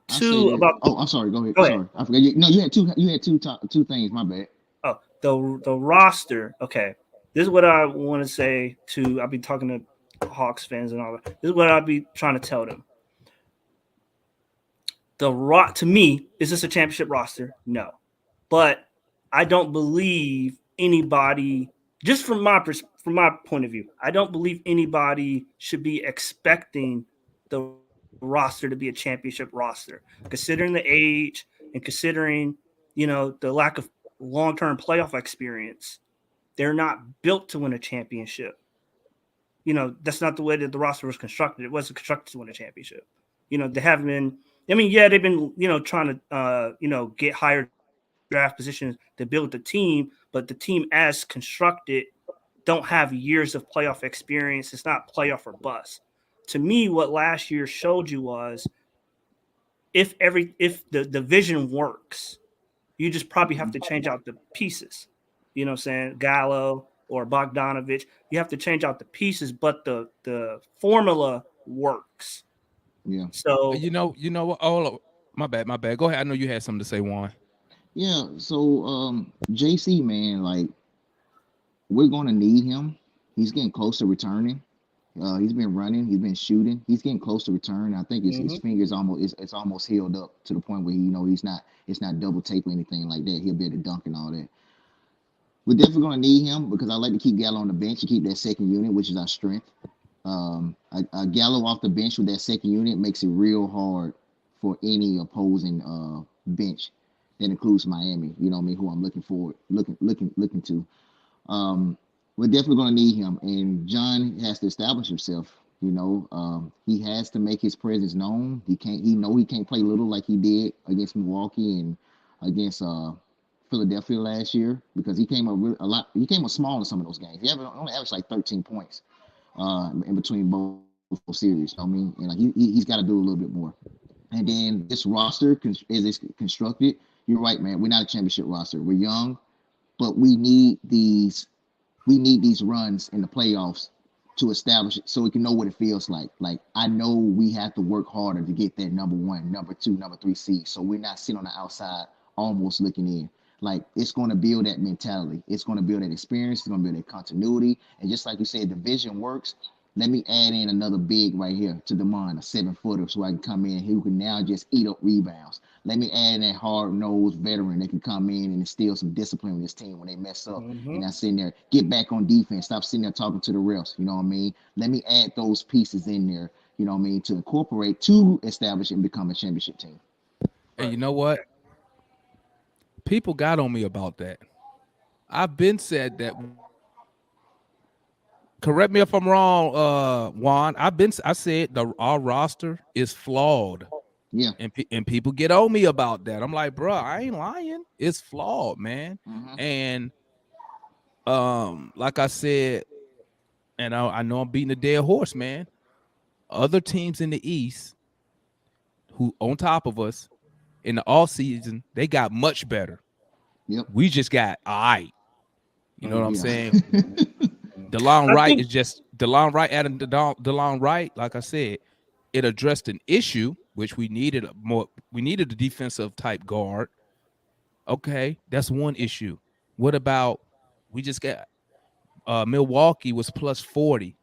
I say Two that. about Oh, I'm sorry. Go ahead. go ahead. Sorry, I forgot. No, you had two. You had two things. My bad. Oh, the roster. Okay, this is what I want to say to. I'll be talking to Hawks fans and all that. This is what I'll be trying to tell them. To me, is this a championship roster? No, but I don't believe anybody. Just from my point of view, I don't believe anybody should be expecting the roster to be a championship roster, considering the age and considering the lack of long term playoff experience. They're not built to win a championship. That's not the way that the roster was constructed. It wasn't constructed to win a championship. They haven't been. I mean, yeah, they've been trying to get higher draft positions to build the team, but the team as constructed don't have years of playoff experience. It's not playoff or bust. To me, what last year showed you was if the division works, you just probably have to change out the pieces. You know what I'm saying? Gallo or Bogdanovich. You have to change out the pieces, but the formula works. Yeah. So What? Oh, my bad, my bad. Go ahead. I know you had something to say, Juan. Yeah. So JC, man, like we're gonna need him. He's getting close to returning. He's been running. He's been shooting. He's getting close to return. I think his mhm. fingers almost it's almost healed up to the point where he's not it's not double tape or anything like that. He'll be able to dunk and all that. We're definitely gonna need him because I like to keep Gallo on the bench to keep that second unit, which is our strength. A Gallo off the bench with that second unit makes it real hard for any opposing bench. That includes Miami. You know what I mean? Who I'm looking to. Um, we're definitely going to need him, and John has to establish himself. He has to make his presence known. He can't play little like he did against Milwaukee and against Philadelphia last year because he came up a lot. He came up small in some of those games. He only averaged like 13 points in between both series. You know what I mean? And like he's got to do a little bit more. And then this roster is it's constructed. You're right, man. We're not a championship roster. We're young, but we need these runs in the playoffs to establish it so we can know what it feels like. Like I know we have to work harder to get that number one, number two, number three seed. So we're not sitting on the outside almost looking in. Like it's going to build that mentality. It's going to build that experience. It's going to build that continuity. And just like you said, the vision works. Let me add in another big right here to Demond, a 7-footer, so I can come in who can now just eat up rebounds. Let me add in that hard-nosed veteran that can come in and instill some discipline with this team when they mess up. And I sitting there, get back on defense, stop sitting there talking to the refs. You know what I mean? Let me add those pieces in there, you know what I mean, to incorporate, to establish and become a championship team. And Right. you know what? People got on me about that. I've been said that. Correct me if I'm wrong, Juan. I said our roster is flawed, Yeah. and people get on me about that. I'm like, bro, I ain't lying. It's flawed, man. Mm-hmm. And like I said, and I know I'm beating a dead horse, man. Other teams in the East who on top of us in the off season, they got much better. Yep. We just got all right. You know what I'm Yeah. saying? DeLon I Wright think is just DeLon Wright. Adding DeLon Wright, like I said, it addressed an issue which we needed more. We needed a defensive type guard. Okay, that's one issue. What about we just got Milwaukee was plus 40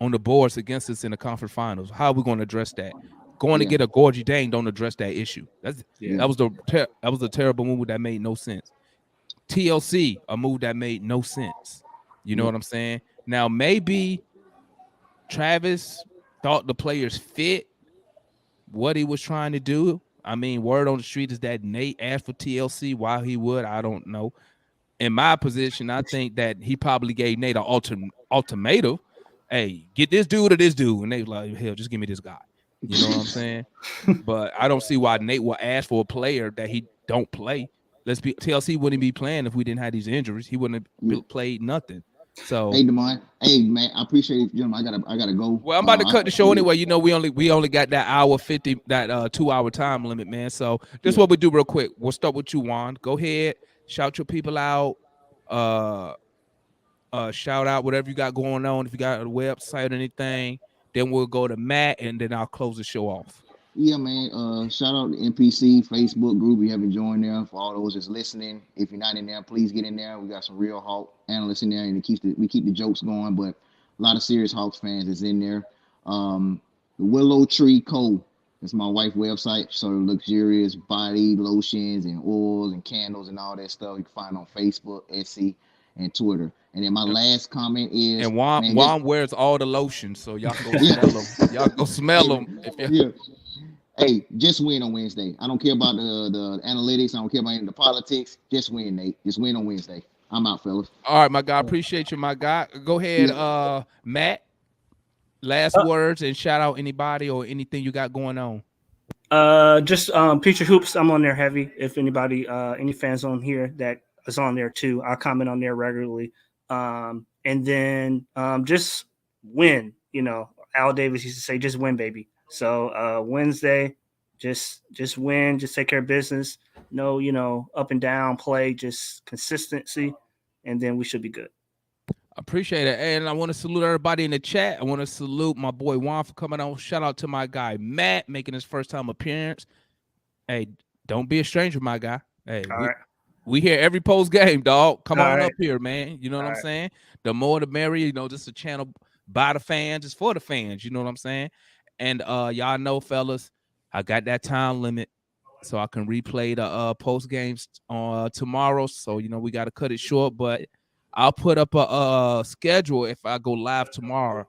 on the boards against us in the conference finals. How are we going to address that? Going to Yeah, get a Gorgie Dang don't address that issue. yeah. yeah, That was a terrible move that made no sense. TLC, a move that made no sense. You know yep, what I'm saying? Now maybe Travis thought the players fit what he was trying to do. I mean, word on the street is that Nate asked for TLC. Why he would, I don't know. In my position, I think that he probably gave Nate an ultimatum. Hey, get this dude or this dude. And they was like, hell, just give me this guy. You know what I'm saying? But I don't see why Nate will ask for a player that he don't play. TLC wouldn't be playing if we didn't have these injuries. He wouldn't yeah. have played nothing. So Hey, Demond. Hey, man, I appreciate it, gentlemen. I gotta go. well, I'm about to cut the show anyway. You know, we only got that hour 50, that 2 hour time limit, man. So this is Yeah. what we do real quick. We'll start with you, Juan. Go ahead, shout your people out. Uh shout out whatever you got going on. If you got a website or anything, then we'll go to Matt and then I'll close the show off. Yeah, man. Shout out to NPC Facebook group. You haven't joined there. For all those just listening, if you're not in there, please get in there. We got some real Hawk analysts in there, and we keep the jokes going. But a lot of serious Hawks fans is in there. The Willow Tree Co. It's my wife's website. So luxurious body lotions and oils and candles and all that stuff you can find on Facebook, Etsy, and Twitter. And then my last comment is, And Juan, man, Juan wears all the lotions, so y'all can go Yeah. smell them. Y'all go smell them. If you yeah. Hey, just win on Wednesday. I don't care about the analytics. I don't care about any of the politics. Just win, Nate. Just win on Wednesday. I'm out, fellas. All right, my guy. Appreciate you, my guy. Go ahead, Yeah. Matt. Last words and shout out anybody or anything you got going on. Just Future Hoops. I'm on there heavy. If anybody, any fans on here that is on there too, I comment on there regularly. And then just win. You know, Al Davis used to say, "Just win, baby." So Wednesday, just win. Just take care of business. No, you know, up and down play. Just consistency, and then we should be good. Appreciate it. And I want to salute everybody in the chat. I want to salute my boy Juan for coming on. Shout out to my guy Matt making his first time appearance. Hey, don't be a stranger, my guy. Hey, we hear every post game, dog. Come on up here, man. You know what I'm saying? The more the merrier. You know, this is a channel by the fans, it's for the fans. You know what I'm saying? And y'all know, fellas, I got that time limit, so I can replay the post games on tomorrow. So you know we got to cut it short, but I'll put up a schedule if I go live tomorrow.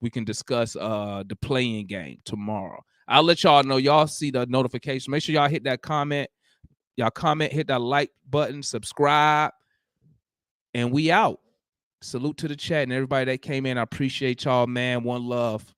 We can discuss the playing game tomorrow. I'll let y'all know. Y'all see the notification. Make sure y'all hit that comment. Y'all comment, hit that like button, subscribe, and we out. Salute to the chat and everybody that came in. I appreciate y'all, man. One love.